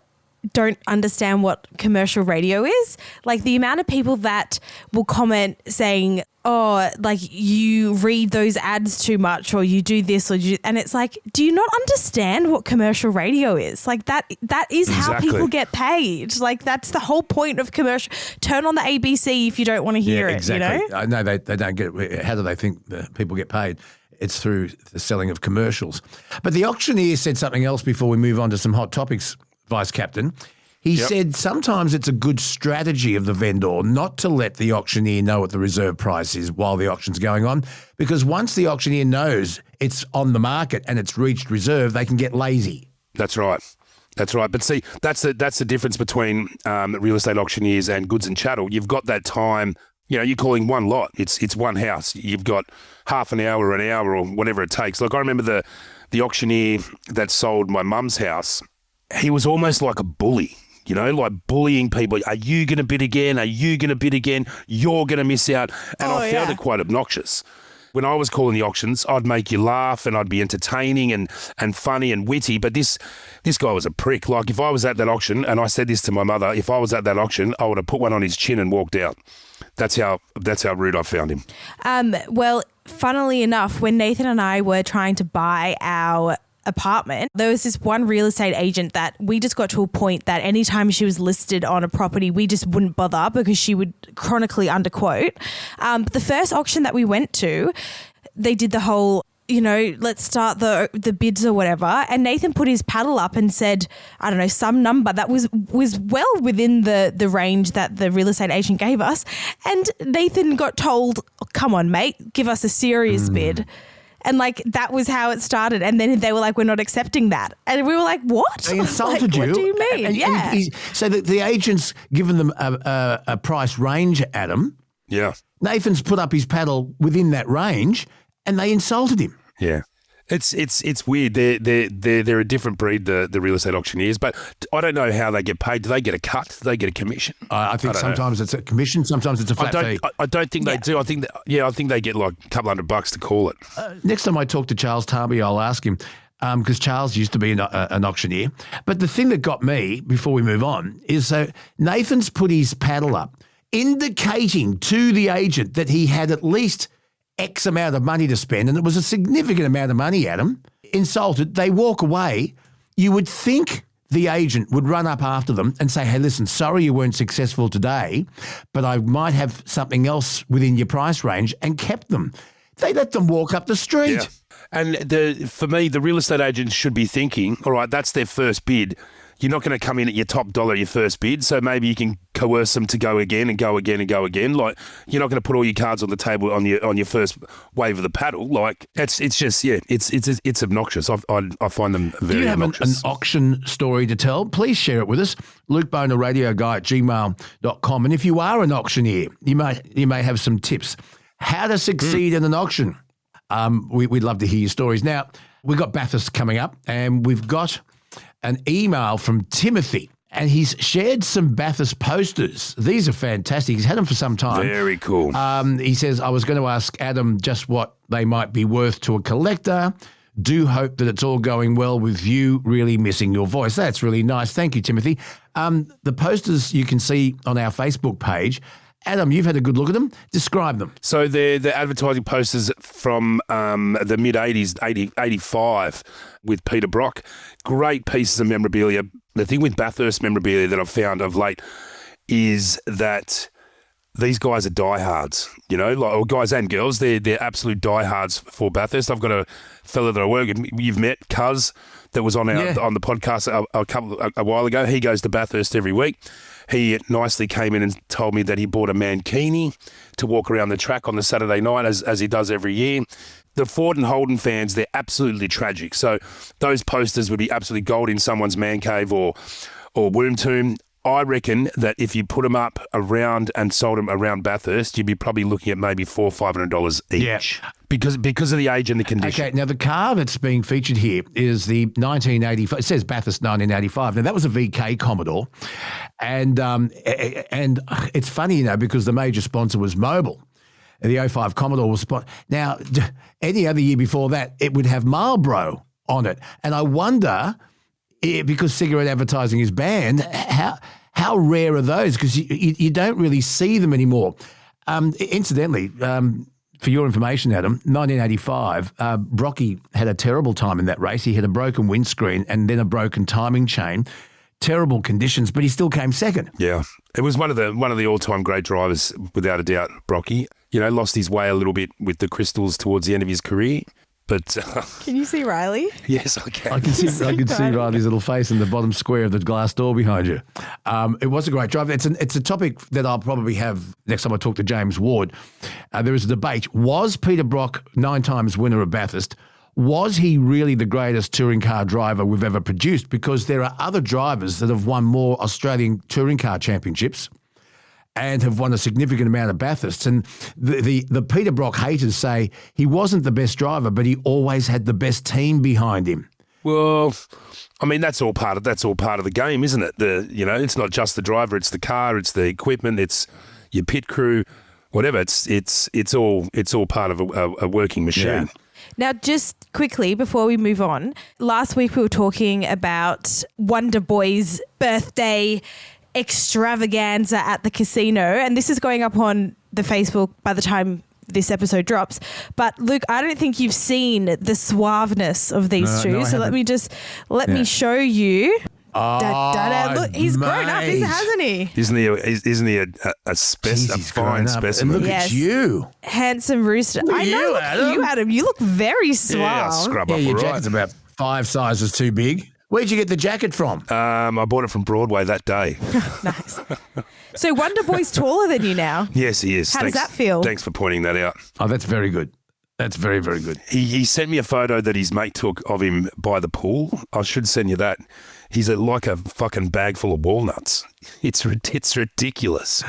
don't understand what commercial radio is. Like the amount of people that will comment saying, oh, like you read those ads too much or you do this and it's like, do you not understand what commercial radio is? Like that is how people get paid. Like that's the whole point of commercial. Turn on the ABC if you don't want to hear it, exactly. You know? I know they don't get it. How do they think that people get paid? It's through the selling of commercials. But the auctioneer said something else before we move on to some hot topics, Vice Captain. He said sometimes it's a good strategy of the vendor not to let the auctioneer know what the reserve price is while the auction's going on, because once the auctioneer knows it's on the market and it's reached reserve, they can get lazy. That's right. That's right. But see, that's the difference between real estate auctioneers and goods and chattel. You've got that time. You know, you're calling one lot. It's one house. You've got half an hour or an hour or whatever it takes. Like I remember the auctioneer that sold my mum's house. He was almost like a bully, you know, like bullying people. Are you going to bid again? Are you going to bid again? You're going to miss out. And I found it quite obnoxious. When I was calling the auctions, I'd make you laugh and I'd be entertaining and funny and witty. But this guy was a prick. Like if I was at that auction, and I said this to my mother, if I was at that auction, I would have put one on his chin and walked out. That's how rude I found him. Well, funnily enough, when Nathan and I were trying to buy our apartment, there was this one real estate agent that we just got to a point that anytime she was listed on a property, we just wouldn't bother because she would chronically underquote. But the first auction that we went to, they did the whole, you know, let's start the bids or whatever. And Nathan put his paddle up and said, I don't know, some number that was well within the range that the real estate agent gave us. And Nathan got told, oh, come on, mate, give us a serious bid. And like that was how it started. And then they were like, we're not accepting that. And we were like, what? They insulted you. What do you mean? So the agent's given them a price range, Adam. Yeah. Nathan's put up his paddle within that range and they insulted him. Yeah. It's weird. They're a different breed, the real estate auctioneers, but I don't know how they get paid. Do they get a cut? Do they get a commission? I think sometimes it's a commission, sometimes it's a flat fee. I don't think they do. I think they get like a couple $100 to call it. Next time I talk to Charles Tarby, I'll ask him, because Charles used to be an auctioneer. But the thing that got me, before we move on, is so Nathan's put his paddle up, indicating to the agent that he had at least X amount of money to spend, and it was a significant amount of money, Adam. Insulted, they walk away. You would think the agent would run up after them and say, hey, listen, sorry you weren't successful today, but I might have something else within your price range, and kept them. They let them walk up the street. Yeah. And for me, the real estate agents should be thinking, all right, that's their first bid. You're not going to come in at your top dollar, your first bid, so maybe you can coerce them to go again and go again and go again. Like you're not going to put all your cards on the table on your first wave of the paddle. Like it's just it's obnoxious. I find them very obnoxious. Do you have an auction story to tell? Please share it with us. Luke Boner, radio guy at gmail.com. And if you are an auctioneer, you may have some tips how to succeed in an auction. We'd love to hear your stories. Now we've got Bathurst coming up, and we've got an email from Timothy, and he's shared some Bathurst posters. These are fantastic. He's had them for some time. Very cool. He says, I was going to ask Adam just what they might be worth to a collector. Do hope that it's all going well with you. Really missing your voice. That's really nice. Thank you, Timothy. The posters you can see on our Facebook page. Adam, you've had a good look at them. Describe them. So they're advertising posters from the mid-'80s, 85, with Peter Brock. Great pieces of memorabilia. The thing with Bathurst memorabilia that I've found of late is that these guys are diehards, you know, like guys and girls. They're absolute diehards for Bathurst. I've got a fella that I work with. You've met, Cuz, that was on the podcast a while ago. He goes to Bathurst every week. He nicely came in and told me that he bought a mankini to walk around the track on the Saturday night, as he does every year. The Ford and Holden fans, they're absolutely tragic. So those posters would be absolutely gold in someone's man cave or womb tomb. I reckon that if you put them up around and sold them around Bathurst, you'd be probably looking at maybe $400 or $500 each. Yeah. Because of the age and the condition. Okay, now the car that's being featured here is the 1985. It says Bathurst 1985. Now that was a VK Commodore, and it's funny, because the major sponsor was Mobil. And the 05 Commodore was Now, any other year before that, it would have Marlboro on it, and I wonder, because cigarette advertising is banned, how rare are those? Because you don't really see them anymore. Incidentally. For your information, Adam, 1985, Brocky had a terrible time in that race. He had a broken windscreen and then a broken timing chain. Terrible conditions, but he still came second. Yeah, it was one of the all-time great drivers, without a doubt. Brocky, lost his way a little bit with the crystals towards the end of his career. But can you see Riley? Yes, I can. I can see Riley's little face in the bottom square of the glass door behind you. It was a great drive. It's a topic that I'll probably have next time I talk to James Ward. There is a debate. Was Peter Brock 9 times winner of Bathurst? Was he really the greatest touring car driver we've ever produced? Because there are other drivers that have won more Australian touring car championships and have won a significant amount of Bathursts. And the Peter Brock haters say he wasn't the best driver, but he always had the best team behind him. Well, I mean, that's all part of the game, isn't it? It's not just the driver, it's the car, it's the equipment, it's your pit crew, whatever. It's all part of a working machine. Yeah. Now, just quickly before we move on, last week we were talking about Wonder Boy's birthday extravaganza at the casino, and this is going up on the Facebook by the time this episode drops. But Luke, I don't think you've seen the suaveness of these two, so let me show you. Look, he's grown up, hasn't he? Isn't he a fine specimen? And look at you, handsome rooster. I know. Look at you, Adam. You look very suave. Yeah, I'll scrub up your all jacket's about 5 sizes too big. Where'd you get the jacket from? I bought it from Broadway that day. Nice. So Wonder Boy's taller than you now. Yes, he is. How does that feel? Thanks for pointing that out. Oh, that's very good. That's very, very good. He sent me a photo that his mate took of him by the pool. I should send you that. He's like a fucking bag full of walnuts. It's ridiculous.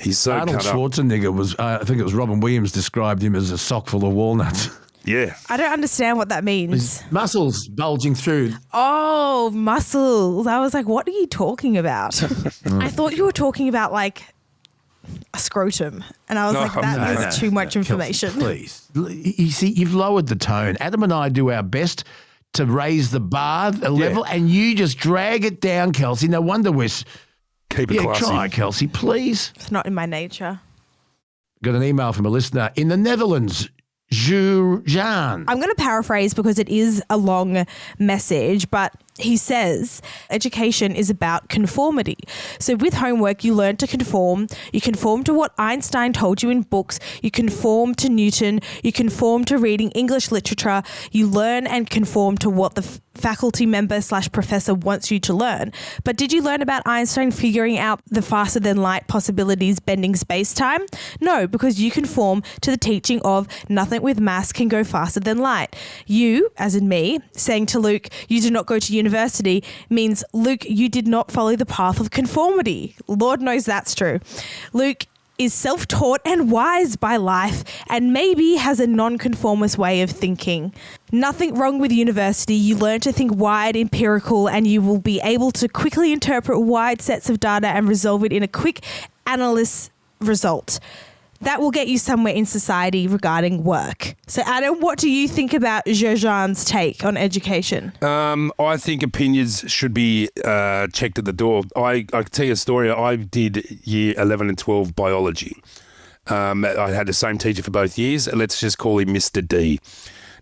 He's so Arnold cut up. Schwarzenegger was, I think it was Robin Williams described him as a sock full of walnuts. Yeah. I don't understand what that means. His muscles bulging through. Oh, muscles. I was like, what are you talking about? I thought you were talking about like a scrotum. And I was that is too much information. Kelsey, please. You see, you've lowered the tone. Adam and I do our best to raise the bar, the level, and you just drag it down, Kelsey. No wonder we're... Keep it classy. Try, Kelsey, please. It's not in my nature. Got an email from a listener in the Netherlands. Jean. I'm going to paraphrase because it is a long message, but he says education is about conformity. So with homework, you learn to conform. You conform to what Einstein told you in books. You conform to Newton. You conform to reading English literature. You learn and conform to what the faculty member / professor wants you to learn. But did you learn about Einstein figuring out the faster than light possibilities bending space-time? No, because you conform to the teaching of nothing with mass can go faster than light. You, as in me, saying to Luke, you do not go to university means, Luke, you did not follow the path of conformity. Lord knows that's true. Luke is self-taught and wise by life and maybe has a non-conformist way of thinking. Nothing wrong with university. You learn to think wide, empirical, and you will be able to quickly interpret wide sets of data and resolve it in a quick analysis result. That will get you somewhere in society regarding work. So, Adam, what do you think about Jean's take on education? I think opinions should be checked at the door. I can tell you a story. I did year 11 and 12 biology. I had the same teacher for both years. Let's just call him Mr. D.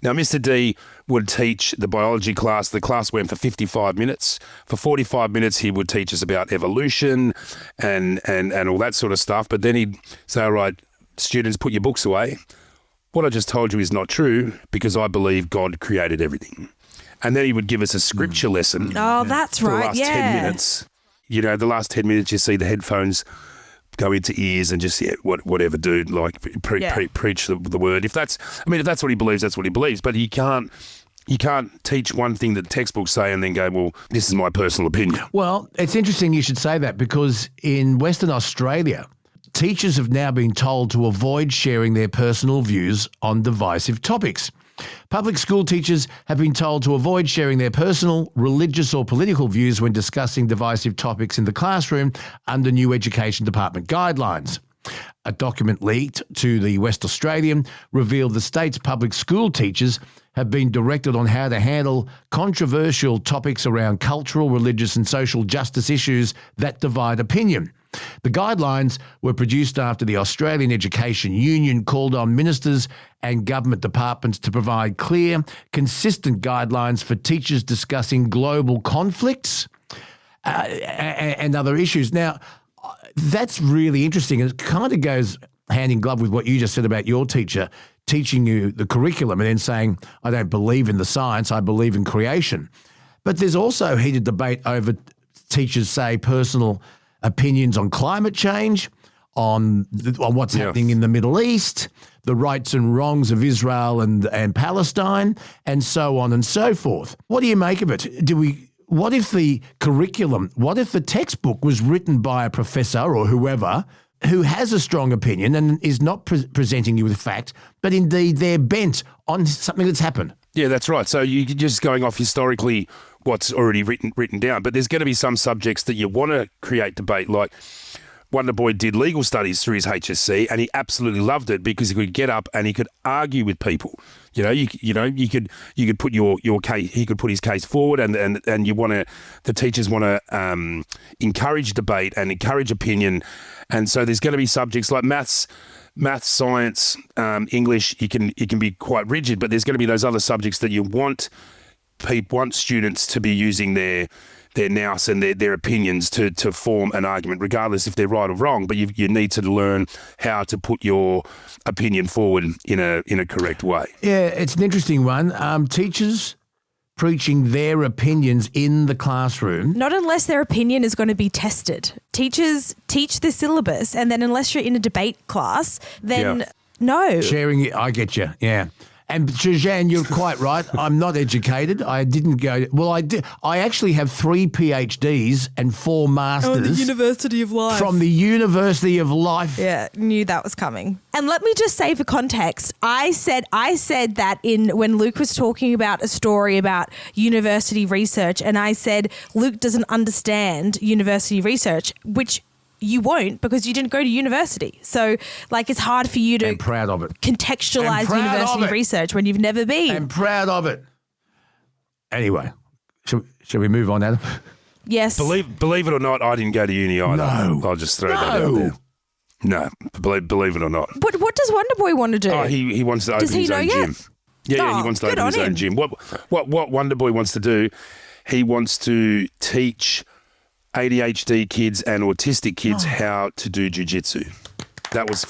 Now, Mr. D would teach the biology class. The class went for 55 minutes. For 45 minutes, he would teach us about evolution and all that sort of stuff. But then he'd say, all right, students, put your books away. What I just told you is not true because I believe God created everything. And then he would give us a scripture lesson. Oh, that's for right. the last 10 minutes. You know, the last 10 minutes, you see the headphones go into ears and just whatever, dude, like preach the word. If that's what he believes, that's what he believes. But he can't You can't teach one thing that textbooks say and then go, well, this is my personal opinion. Well, it's interesting you should say that because in Western Australia, teachers have now been told to avoid sharing their personal views on divisive topics. Public school teachers have been told to avoid sharing their personal, religious or political views when discussing divisive topics in the classroom under new Education Department guidelines. A document leaked to the West Australian revealed the state's public school teachers have been directed on how to handle controversial topics around cultural, religious and social justice issues that divide opinion. The guidelines were produced after the Australian Education Union called on ministers and government departments to provide clear, consistent guidelines for teachers discussing global conflicts and other issues. Now, that's really interesting. It kind of goes hand in glove with what you just said about your teacher teaching you the curriculum and then saying, I don't believe in the science, I believe in creation. But there's also heated debate over teachers' say personal opinions on climate change, on what's happening in the Middle East, the rights and wrongs of Israel and Palestine, and so on and so forth. What do you make of it? What if the curriculum, what if the textbook was written by a professor or whoever who has a strong opinion and is not presenting you with fact, but indeed they're bent on something that's happened? Yeah, that's right. So you're just going off historically what's already written down, but there's going to be some subjects that you want to create debate, like Wonder Boy did legal studies through his HSC, and he absolutely loved it because he could get up and he could argue with people. You could put your case. He could put his case forward, and the teachers want to encourage debate and encourage opinion, and so there's going to be subjects like maths, science, English. You can be quite rigid, but there's going to be those other subjects that you want students to be using their nous and their opinions to form an argument, regardless if they're right or wrong. But you need to learn how to put your opinion forward in a correct way. Yeah, it's an interesting one. Teachers preaching their opinions in the classroom. Not unless their opinion is going to be tested. Teachers teach the syllabus, and then unless you're in a debate class, then no. Sharing it, I get you, yeah. And Suzanne, you're quite right. I'm not educated. I didn't go. Well, I did. I actually have 3 PhDs and 4 masters. Oh, the University of Life. From the University of Life. Yeah, knew that was coming. And let me just say for context, I said that when Luke was talking about a story about university research, and I said Luke doesn't understand university research, which you won't because you didn't go to university. So, it's hard for you to I'm proud of it. Contextualize university research when you've never been. I'm proud of it. Anyway, shall we move on, Adam? Yes. Believe it or not, I didn't go to uni either. No. I'll just throw that out there. No, believe it or not. But what does Wonder Boy want to do? Oh, he wants to open his own gym. Yeah, he wants to open his own gym. What Wonder Boy wants to do, he wants to teach ADHD kids and autistic kids how to do jiu-jitsu. That was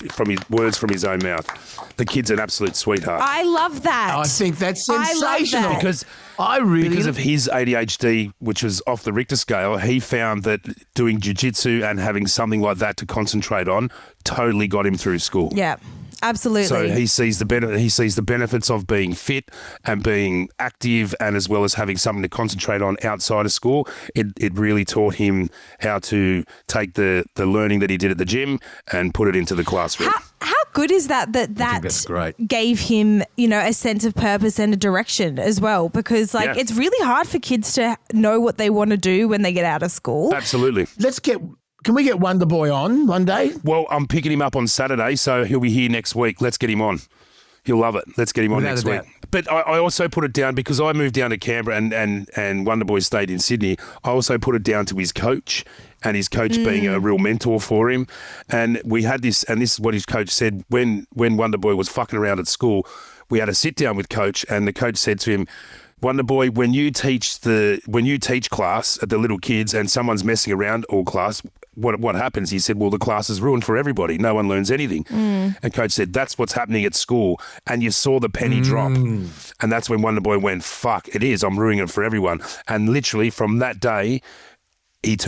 words from his own mouth. The kid's an absolute sweetheart. I love that. I think that's sensational. I love that. Because of his ADHD, which was off the Richter scale, he found that doing jiu-jitsu and having something like that to concentrate on totally got him through school. Yeah. Absolutely. So he sees the benefits of being fit and being active, and as well as having something to concentrate on outside of school. It really taught him how to take the learning that he did at the gym and put it into the classroom. How good is that that's great. Gave him, a sense of purpose and a direction as well? Because it's really hard for kids to know what they want to do when they get out of school. Absolutely. Can we get Wonder Boy on one day? Well, I'm picking him up on Saturday, so he'll be here next week. Let's get him on. He'll love it. Let's get him on next week. But I also put it down because I moved down to Canberra and Wonder Boy stayed in Sydney. I also put it down to his coach, and his coach being a real mentor for him. And we had this, and this is what his coach said when Wonder Boy was fucking around at school. We had a sit down with coach, and the coach said to him, Wonder Boy, when you teach class at the little kids and someone's messing around all class, what happens? He said, well, the class is ruined for everybody. No one learns anything. And coach said, that's what's happening at school. And you saw the penny drop. And that's when Wonder Boy went, fuck, it is. I'm ruining it for everyone. And literally from that day, it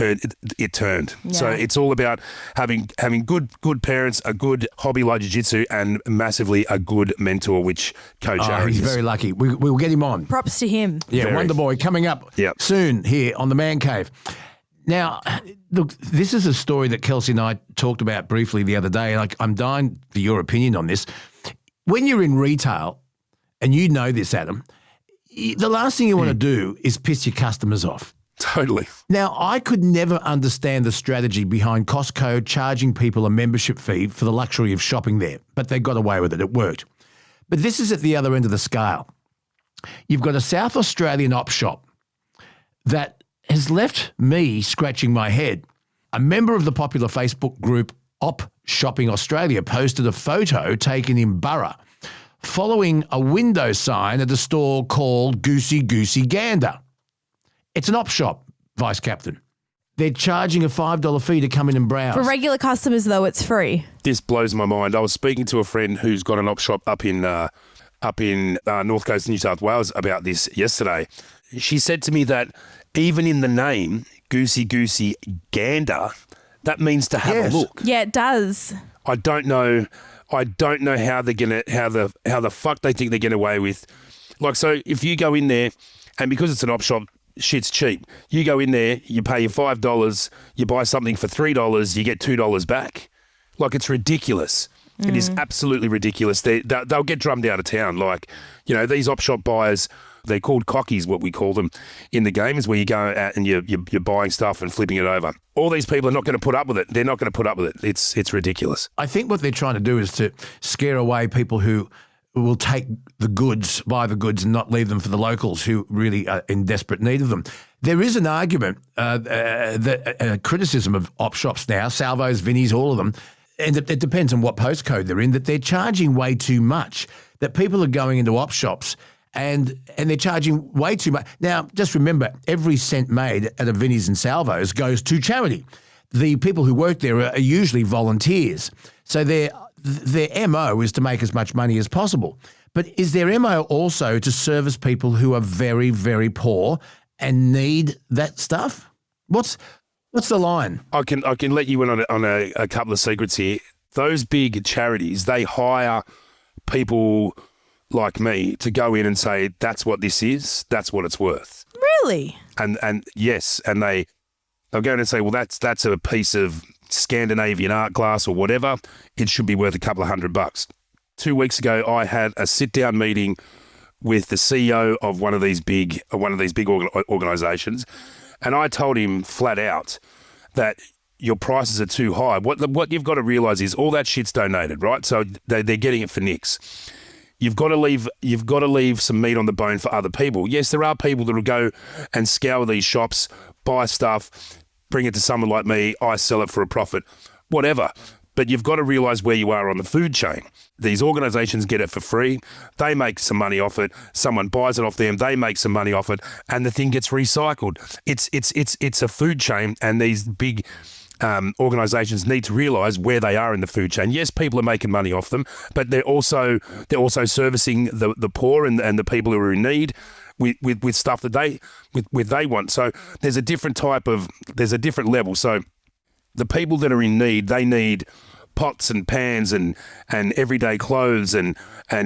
turned. Yeah. So it's all about having good parents, a good hobby like jiu-jitsu, and massively a good mentor, which Coach Aaron he's is. very lucky. We'll get him on. Props to him. Yeah, Very. Wonder Boy coming up soon here on The Man Cave. Now, look, this is a story that Kelsey and I talked about briefly the other day. Like, I'm dying for your opinion on this. When you're in retail, and you know this, Adam, the last thing you want to do is piss your customers off. Totally. Now, I could never understand the strategy behind Costco charging people a membership fee for the luxury of shopping there, but they got away with it. It worked. But this is at the other end of the scale. You've got a South Australian op shop that has left me scratching my head. A member of the popular Facebook group Op Shopping Australia posted a photo taken in Burra following a window sign at a store called Goosey Goosey Gander. It's an op shop, Vice Captain. They're charging a $5 fee to come in and browse. For regular customers, though, it's free. This blows my mind. I was speaking to a friend who's got an op shop up in North Coast, New South Wales about this yesterday. She said to me that even in the name, Goosey Goosey Gander, that means to have a look. Yeah, it does. I don't know how they're gonna how the fuck they think they're getting away with. Like, so if you go in there, and because it's an op shop, shit's cheap. You go in there, you pay your $5, you buy something for $3, you get $2 back. Like, it's ridiculous. It is absolutely ridiculous. They'll get drummed out of town. Like, you know, these op shop buyers, they're called cockies, what we call them in the game, is where you go out and you're buying stuff and flipping it over. All these people are not going to put up with it. They're not going to put up with it. It's ridiculous. I think what they're trying to do is to scare away people who will take the goods, buy the goods, and not leave them for the locals who really are in desperate need of them. There is an argument, criticism of op shops now, Salvos, Vinnies, all of them, and it depends on what postcode they're in, that they're charging way too much, that people are going into op shops and they're charging way too much. Now, just remember, every cent made at a Vinnies and Salvos goes to charity. The people who work there are usually volunteers. So their MO is to make as much money as possible. But is their MO also to service people who are very, very poor and need that stuff? What's the line? I can let you in on a couple of secrets here. Those big charities, they hire people like me to go in and say, that's what this is, that's what it's worth. Really? And yes, and they'll go in and say, well, that's a piece of Scandinavian art glass or whatever. It should be worth a couple of $100. 2 weeks ago, I had a sit-down meeting with the CEO of one of these big organisations, and I told him flat out that your prices are too high. What you've got to realise is all that shit's donated, right? So they're getting it for nicks. You've got to leave some meat on the bone for other people. Yes, there are people that will go and scour these shops, buy stuff, bring it to someone like me, I sell it for a profit, whatever. But you've got to realise where you are on the food chain. These organisations get it for free. They make some money off it. Someone buys it off them. They make some money off it, and the thing gets recycled. It's a food chain, and these big organisations need to realise where they are in the food chain. Yes, people are making money off them, but they're also servicing the poor and the people who are in need with stuff that they want. So there's a different level. So the people that are in need, they need pots and pans and everyday clothes and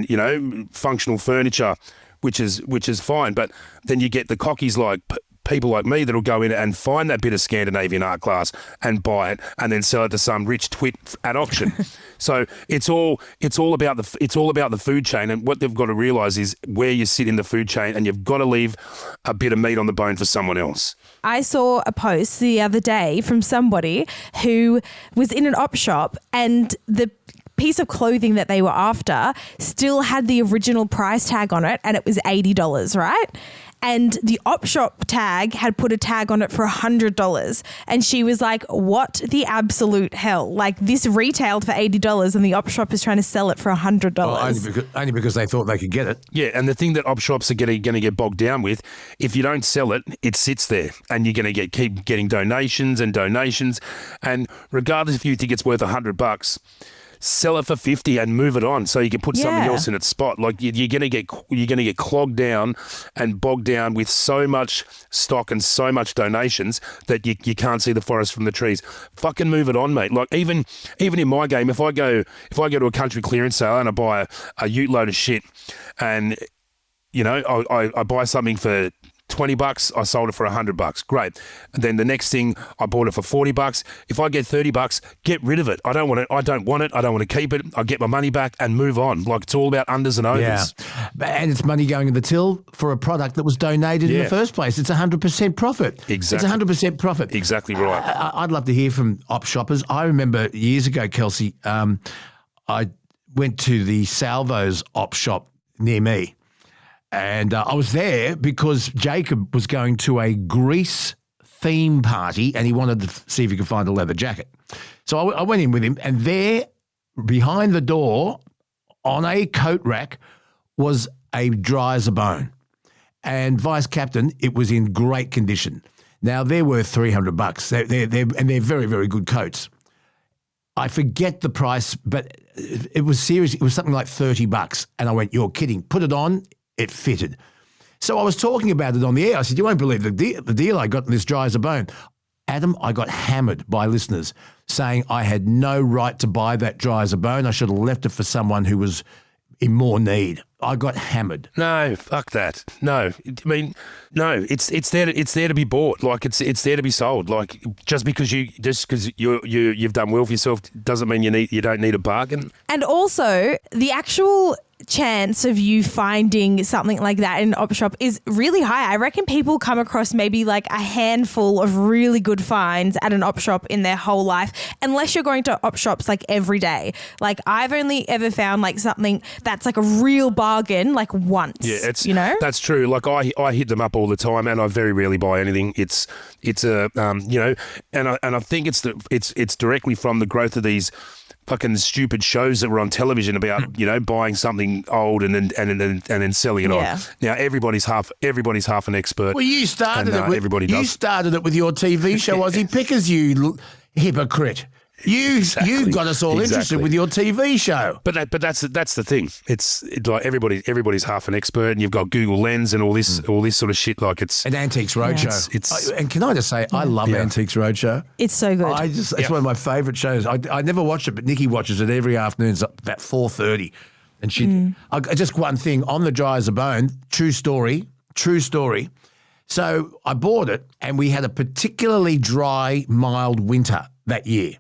you know, functional furniture, which is fine. But then you get the cockies like people like me that'll go in and find that bit of Scandinavian art glass and buy it and then sell it to some rich twit at auction. So it's all about the food chain, and what they've got to realise is where you sit in the food chain, and you've got to leave a bit of meat on the bone for someone else. I saw a post the other day from somebody who was in an op shop, and the piece of clothing that they were after still had the original price tag on it, and it was $80, right? And the op shop tag had put a tag on it for $100. And she was like, what the absolute hell? Like, this retailed for $80 and the op shop is trying to sell it for $100. Well, only because they thought they could get it. Yeah, and the thing that op shops are going to get bogged down with, if you don't sell it, it sits there, and you're going to keep getting donations. And regardless if you think it's worth $100, sell it for 50 and move it on so you can put something else in its spot. Like you're gonna get clogged down and bogged down with so much stock and so much donations that you can't see the forest from the trees. Fucking move it on, mate. Like even in my game, if I go to a country clearance sale and I buy a ute load of shit, and I buy something for $20, I sold it for $100. Great. And then the next thing, I bought it for $40. If I get $30, get rid of it. I don't want it. I don't want to keep it. I get my money back and move on. Like, it's all about unders and overs. Yeah. And it's money going in the till for a product that was donated in the first place. It's 100% profit. Exactly. It's 100% profit. Exactly right. I'd love to hear from op shoppers. I remember years ago, Kelsey, I went to the Salvo's op shop near me. And I was there because Jacob was going to a Greece theme party and he wanted to see if he could find a leather jacket. So I went in with him, and there behind the door on a coat rack was a dry as a bone. And Vice Captain, it was in great condition. Now, they're worth $300. They're very, very good coats. I forget the price, but it was serious. It was something like $30. And I went, you're kidding. Put it on. It fitted. So I was talking about it on the air. I said, you won't believe the deal I got in this dry as a bone. Adam, I got hammered by listeners saying I had no right to buy that dry as a bone. I should have left it for someone who was in more need. I got hammered. No, fuck that. No, I mean, no. It's there to be bought. Like it's there to be sold. Like just because you've done well for yourself doesn't mean you don't need a bargain. And also, the actual chance of you finding something like that in an op shop is really high. I reckon people come across maybe like a handful of really good finds at an op shop in their whole life, unless you're going to op shops like every day. Like I've only ever found like something that's like a real bargain like once. Yeah, that's true. Like I hit them up all the time, and I very rarely buy anything. It's a and I think it's directly from the growth of these fucking stupid shows that were on television about buying something old and then selling it on. Now everybody's half an expert. Well, you started it. Everybody does. You started it with your TV show, Aussie Pickers. You hypocrite. You got us all interested with your TV show. But that's the thing. It's like everybody's half an expert, and you've got Google Lens and all this sort of shit. Like it's an Antiques Roadshow. And can I just say, I love Antiques Roadshow. It's so good. It's one of my favourite shows. I never watch it, but Nikki watches it every afternoon. It's about 4:30, and she. Just one thing on the dry as a bone. True story. So I bought it, and we had a particularly dry, mild winter that year.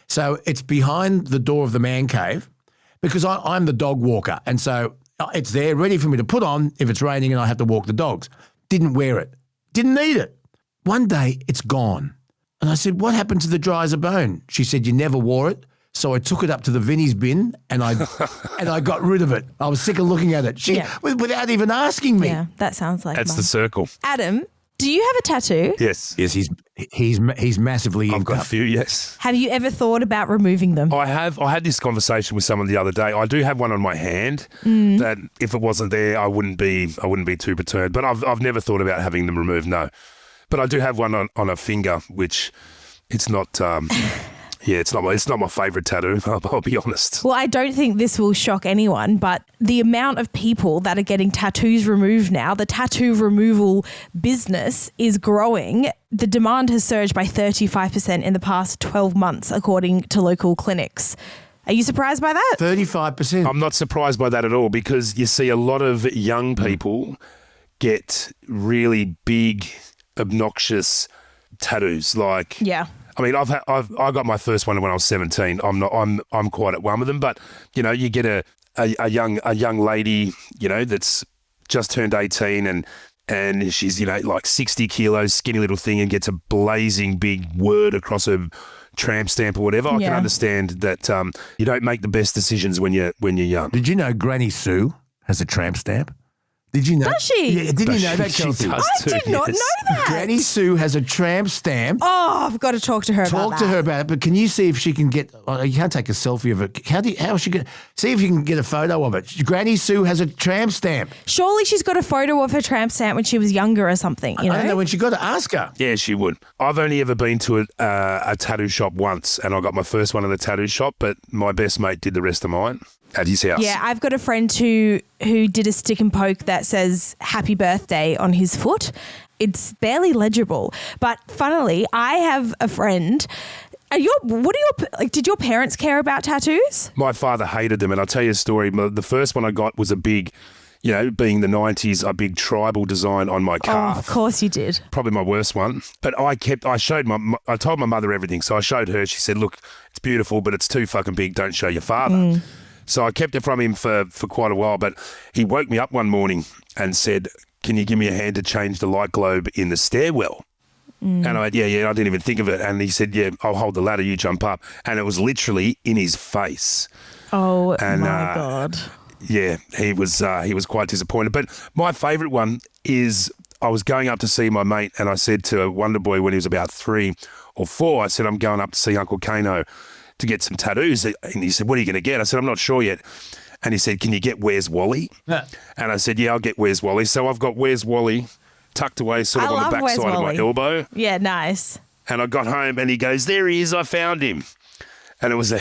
So it's behind the door of the man cave because I'm the dog walker. And so it's there ready for me to put on if it's raining and I have to walk the dogs. Didn't wear it. Didn't need it. One day it's gone. And I said, what happened to the dry as a bone? She said, you never wore it. So I took it up to the Vinnie's bin and I got rid of it. I was sick of looking at it. Without even asking me. Yeah, that sounds like That's the circle. Adam, do you have a tattoo? Yes. Yes, he's massively inked I've got up. a few, yes. Have you ever thought about removing them? I have. I had this conversation with someone the other day. I do have one on my hand that if it wasn't there, I wouldn't be too perturbed. But I've never thought about having them removed, no. But I do have one on a finger, which it's not it's not my favourite tattoo, I'll be honest. Well, I don't think this will shock anyone, but the amount of people that are getting tattoos removed now, the tattoo removal business is growing. The demand has surged by 35% in the past 12 months, according to local clinics. Are you surprised by that? 35%. I'm not surprised by that at all, because you see a lot of young people get really big, obnoxious tattoos. Like, I mean, I got my first one when I was 17. I'm quite at one with them, but you get a young lady, that's just turned 18 and she's like 60 kilos, skinny little thing, and gets a blazing big word across her tramp stamp or whatever. I can understand that you don't make the best decisions when you're young. Did you know Granny Sue has a tramp stamp? Did you know? Does she? Yeah, didn't you know that, She Kelsey? does. I did not know that. Granny Sue has a tramp stamp. Oh, I've got to talk to her about that. Talk to her about it, but can you see if she can get? Oh, you can't take a selfie of it. How is she going? See if you can get a photo of it. Granny Sue has a tramp stamp. Surely she's got a photo of her tramp stamp when she was younger or something. You know? I don't know when she got to ask her. Yeah, she would. I've only ever been to a tattoo shop once, and I got my first one in the tattoo shop, but my best mate did the rest of mine at his house. Yeah, I've got a friend who did a stick and poke that says happy birthday on his foot. It's barely legible. But funnily, I have a friend. Did your parents care about tattoos? My father hated them, and I'll tell you a story. The first one I got was a big, being the 90s, a big tribal design on my calf. Oh, of course you did. Probably my worst one. But I told my mother everything. So I showed her. She said, look, it's beautiful, but it's too fucking big. Don't show your father. So I kept it from him for quite a while, but he woke me up one morning and said, can you give me a hand to change the light globe in the stairwell? And I went, yeah, I didn't even think of it. And he said, yeah, I'll hold the ladder, you jump up. And it was literally in his face. Oh, my God. Yeah, he was quite disappointed. But my favourite one is I was going up to see my mate, and I said to Wonder Boy when he was about 3 or 4, I said, I'm going up to see Uncle Kano to get some tattoos. And he said, what are you going to get? I said, I'm not sure yet. And he said, can you get Where's Wally? Yeah. And I said, yeah, I'll get Where's Wally. So I've got Where's Wally tucked away sort of on the backside of my elbow. Yeah, nice. And I got home and he goes, there he is, I found him. And it was a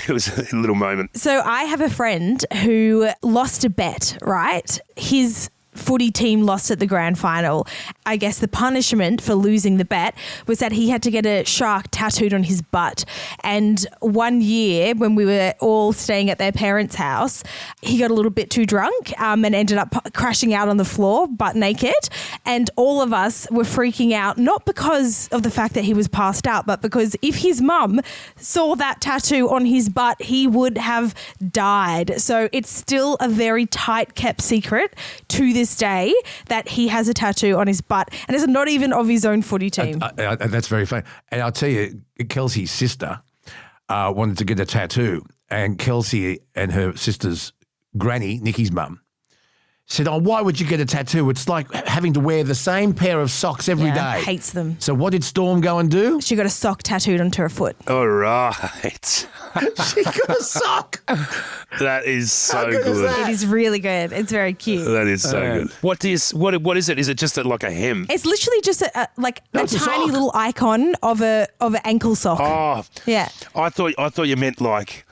little moment. So I have a friend who lost a bet, right? His footy team lost at the grand final. I guess the punishment for losing the bet was that he had to get a shark tattooed on his butt. And one year when we were all staying at their parents' house, he got a little bit too drunk and ended up crashing out on the floor butt naked. And all of us were freaking out, not because of the fact that he was passed out, but because if his mum saw that tattoo on his butt, he would have died. So it's still a very tight kept secret to this day that he has a tattoo on his butt, and it's not even of his own footy team. That's very funny. And I'll tell you, Kelsey's sister wanted to get a tattoo, and Kelsey and her sister's granny, Nikki's mum, said, oh, why would you get a tattoo? It's like having to wear the same pair of socks every day. Hates them. So what did Storm go and do? She got a sock tattooed onto her foot. All right. She got a sock. That is so good. Is it is really good. It's very cute. That is so good. What is it? Is it just like a hem? It's literally just a tiny little icon of an ankle sock. Oh, yeah. I thought you meant like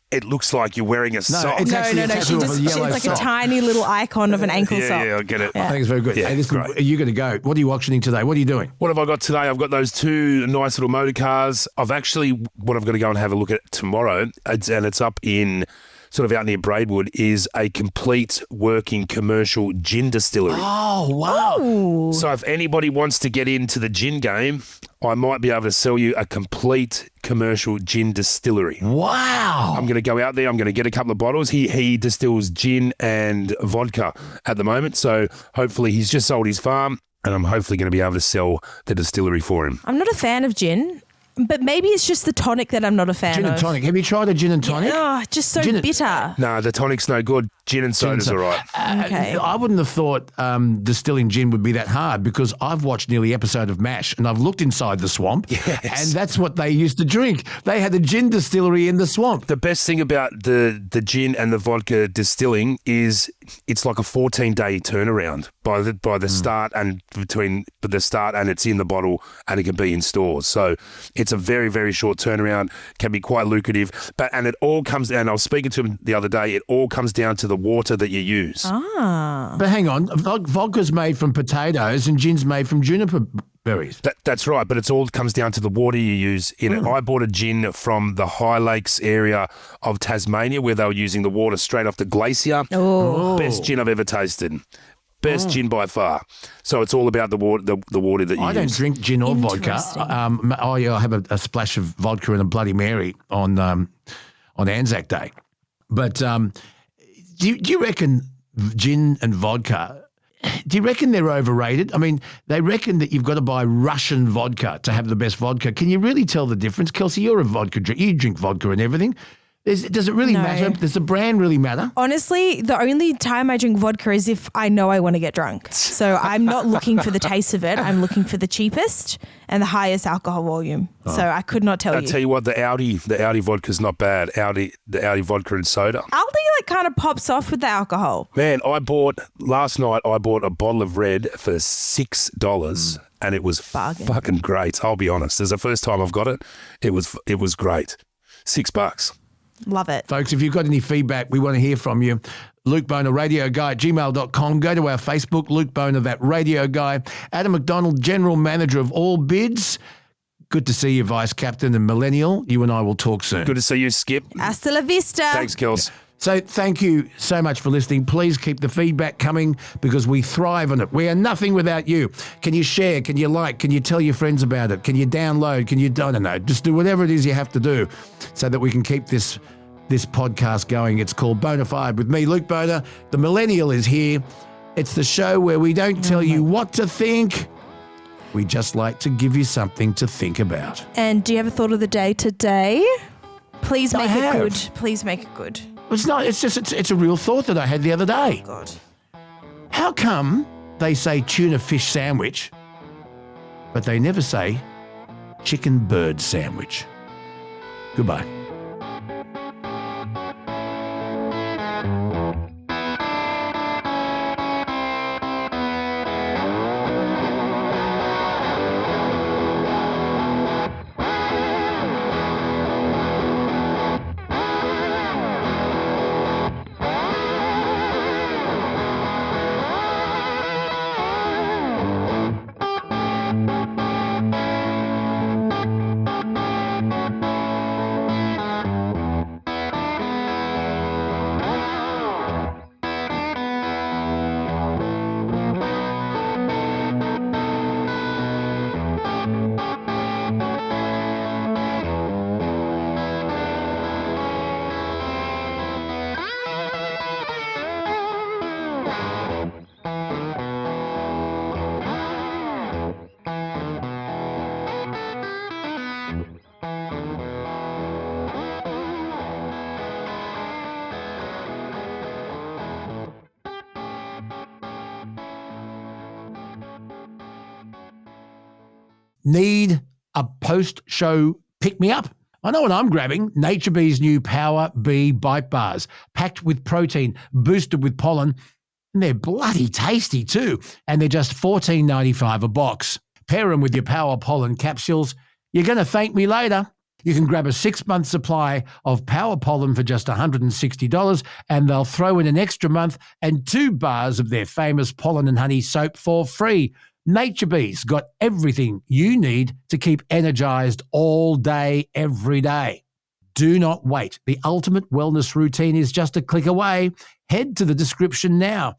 it looks like you're wearing a sock. It's actually a tattoo of a yellow it's like sock. a tiny little icon of an ankle sock. Yeah, I get it. I think it's very good. Yeah, hey, listen, are you going to go? What are you auctioning today? What are you doing? What have I got today? I've got those 2 nice little motor cars. What I'm going to go and have a look at tomorrow, and it's up in sort of out near Braidwood, is a complete working commercial gin distillery. Oh, wow. Ooh. So if anybody wants to get into the gin game, I might be able to sell you a complete commercial gin distillery. Wow. I'm going to go out there. I'm going to get a couple of bottles. He distills gin and vodka at the moment. So hopefully he's just sold his farm, and I'm hopefully going to be able to sell the distillery for him. I'm not a fan of gin. But maybe it's just the tonic that I'm not a fan of. Gin and tonic. Have you tried a gin and tonic? Oh, just so bitter. No, the tonic's no good. Gin and soda's all right. Okay. I wouldn't have thought distilling gin would be that hard, because I've watched nearly episode of MASH and I've looked inside the swamp, and that's what they used to drink. They had a gin distillery in the swamp. The best thing about the gin and the vodka distilling is it's like a 14-day turnaround by the start, and between the start and it's in the bottle and it can be in stores. So it's a very, very short turnaround, can be quite lucrative. And it all comes down, I was speaking to him the other day, it all comes down to the water that you use. But hang on, vodka's made from potatoes and gin's made from juniper berries. That's right, but it all comes down to the water you use in it. I bought a gin from the High Lakes area of Tasmania, where they were using the water straight off the glacier. Oh. Best gin I've ever tasted. Best gin by far. So it's all about the water that you use. I don't drink gin or vodka. I have a splash of vodka and a Bloody Mary on Anzac Day. But do you reckon gin and vodka, do you reckon they're overrated? I mean, they reckon that you've got to buy Russian vodka to have the best vodka. Can you really tell the difference? Kelsey, you're a vodka drinker. You drink vodka and everything. Does it really No. matter? Does the brand really matter? Honestly, the only time I drink vodka is if I know I want to get drunk. So I'm not looking for the taste of it. I'm looking for the cheapest and the highest alcohol volume. So I could not tell I'll you. tell you what, the Audi vodka's not bad. The Audi vodka and soda. Aldi kind of pops off with the alcohol. Man, last night I bought a bottle of red for $6 and it was fucking great. I'll be honest. It's the first time I've got it. It was great. $6. Love it. Folks, if you've got any feedback, we want to hear from you. Luke Boner, radio guy at gmail.com. Go to our Facebook, Luke Boner, that radio guy. Adam McDonald, general manager of All Bids. Good to see you, vice captain and millennial. You and I will talk soon. Good to see you, Skip. Hasta la vista. Thanks, Kels. So thank you so much for listening. Please keep the feedback coming because we thrive on it. We are nothing without you. Can you share? Can you like? Can you tell your friends about it? Can you download? Can you, I don't know, just do whatever it is you have to do so that we can keep this podcast going. It's called Bonafide with me, Luke Boner. The millennial is here. It's the show where we don't tell you what to think. We just like to give you something to think about. And do you have a thought of the day today? Please make it have. good. Please make it good. It's not. It's just. It's a real thought that I had the other day. God. How come they say tuna fish sandwich, but they never say chicken bird sandwich? Goodbye. Need a post-show pick-me-up? I know what I'm grabbing. Nature Bee's new Power Bee Bite Bars, packed with protein, boosted with pollen, and they're bloody tasty too. And they're just $14.95 a box. Pair them with your Power Pollen capsules. You're going to thank me later. You can grab a 6-month supply of Power Pollen for just $160, and they'll throw in an extra month and 2 bars of their famous pollen and honey soap for free. Nature Bee's got everything you need to keep energized all day, every day. Do not wait. The ultimate wellness routine is just a click away. Head to the description now